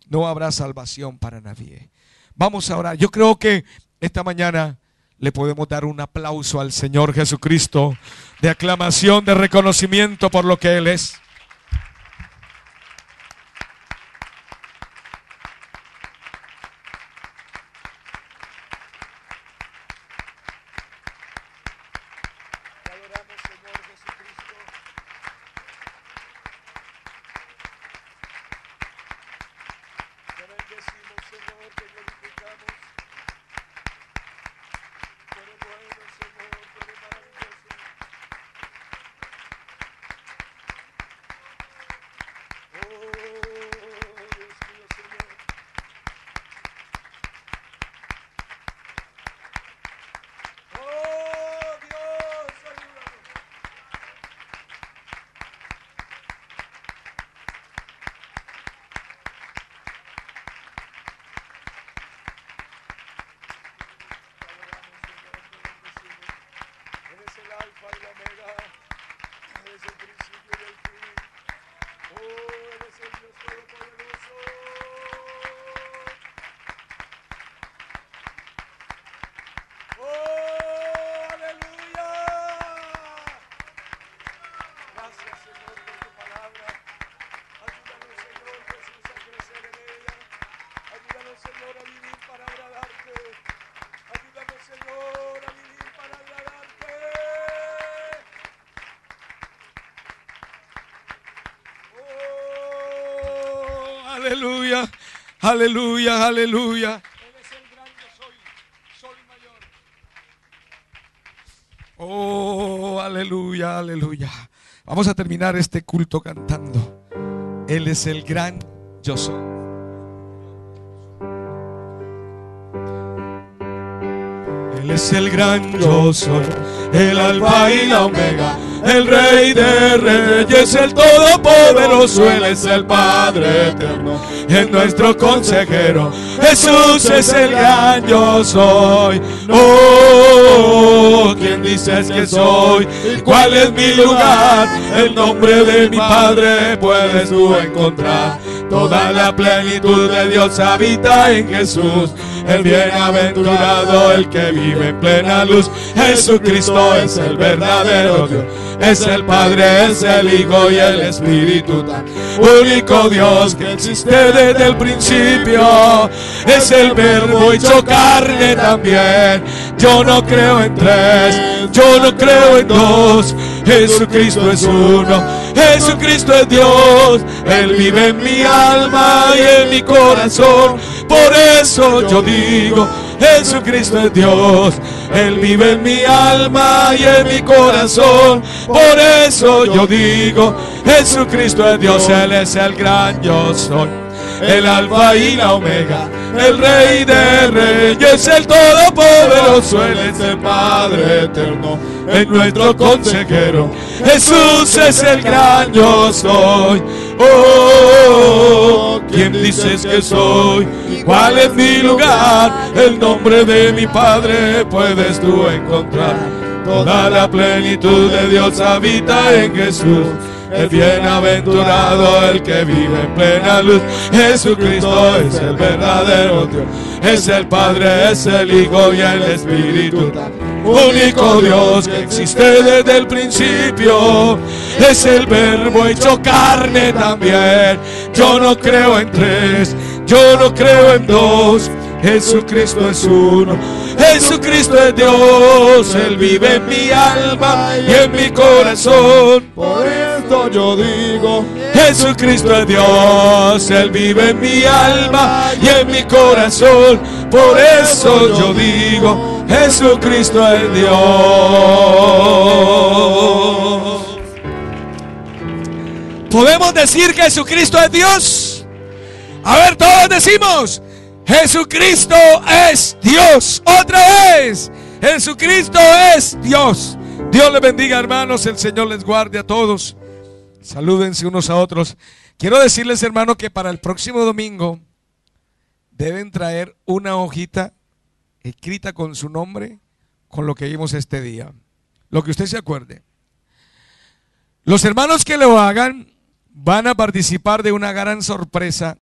no habrá salvación para nadie. Vamos a orar. Yo creo que esta mañana le podemos dar un aplauso al Señor Jesucristo, de aclamación, de reconocimiento por lo que Él es. Aleluya, aleluya, aleluya. Él es el gran yo soy mayor. Oh, aleluya, aleluya. Vamos a terminar este culto cantando. Él es el gran yo soy. Él es el gran yo soy, el alfa y la omega, el rey de reyes, el todopoderoso. Él es el Padre eterno, es nuestro consejero. Jesús es el gran yo soy. Oh, ¿quién dices que soy? ¿Y cuál es mi lugar? El nombre de mi Padre puedes tú encontrar. Toda la plenitud de Dios habita en Jesús, el bienaventurado, el que vive en plena luz. Jesucristo es el verdadero Dios, es el Padre, es el Hijo y el Espíritu tan único Dios que existe desde el principio. Es el Verbo hecho carne también. Yo no creo en tres, yo no creo en dos. Jesucristo es uno, Jesucristo es Dios. Él vive en mi alma y en mi corazón. Por eso yo digo, Jesucristo es Dios. Él vive en mi alma y en mi corazón. Por eso yo digo, Jesucristo es Dios. Él es el gran yo soy, el alfa y la omega, el rey de reyes, el todopoderoso. Él es el Padre eterno, es nuestro consejero. Jesús es el gran yo soy. Oh, ¿quién dices que soy? ¿Cuál es mi lugar? El nombre de mi Padre puedes tú encontrar. Toda la plenitud de Dios habita en Jesús, el bienaventurado, el que vive en plena luz. Jesucristo es el verdadero Dios, es el Padre, es el Hijo y el Espíritu tan único Dios que existe desde el principio. Es el Verbo hecho carne también. Yo no creo en tres, yo no creo en dos. Jesucristo es uno, Jesucristo es Dios. Él vive en mi alma y en mi corazón. Por esto yo digo, Jesucristo es Dios. Él vive en mi alma y en mi corazón. Por eso yo digo, Jesucristo es Dios. ¿Podemos decir que Jesucristo es Dios? A ver, todos decimos, Jesucristo es Dios. Otra vez, Jesucristo es Dios. Dios les bendiga, hermanos. El Señor les guarde a todos. Salúdense unos a otros. Quiero decirles, hermano, que para el próximo domingo deben traer una hojita escrita con su nombre, con lo que vimos este día, lo que usted se acuerde. Los hermanos que lo hagan van a participar de una gran sorpresa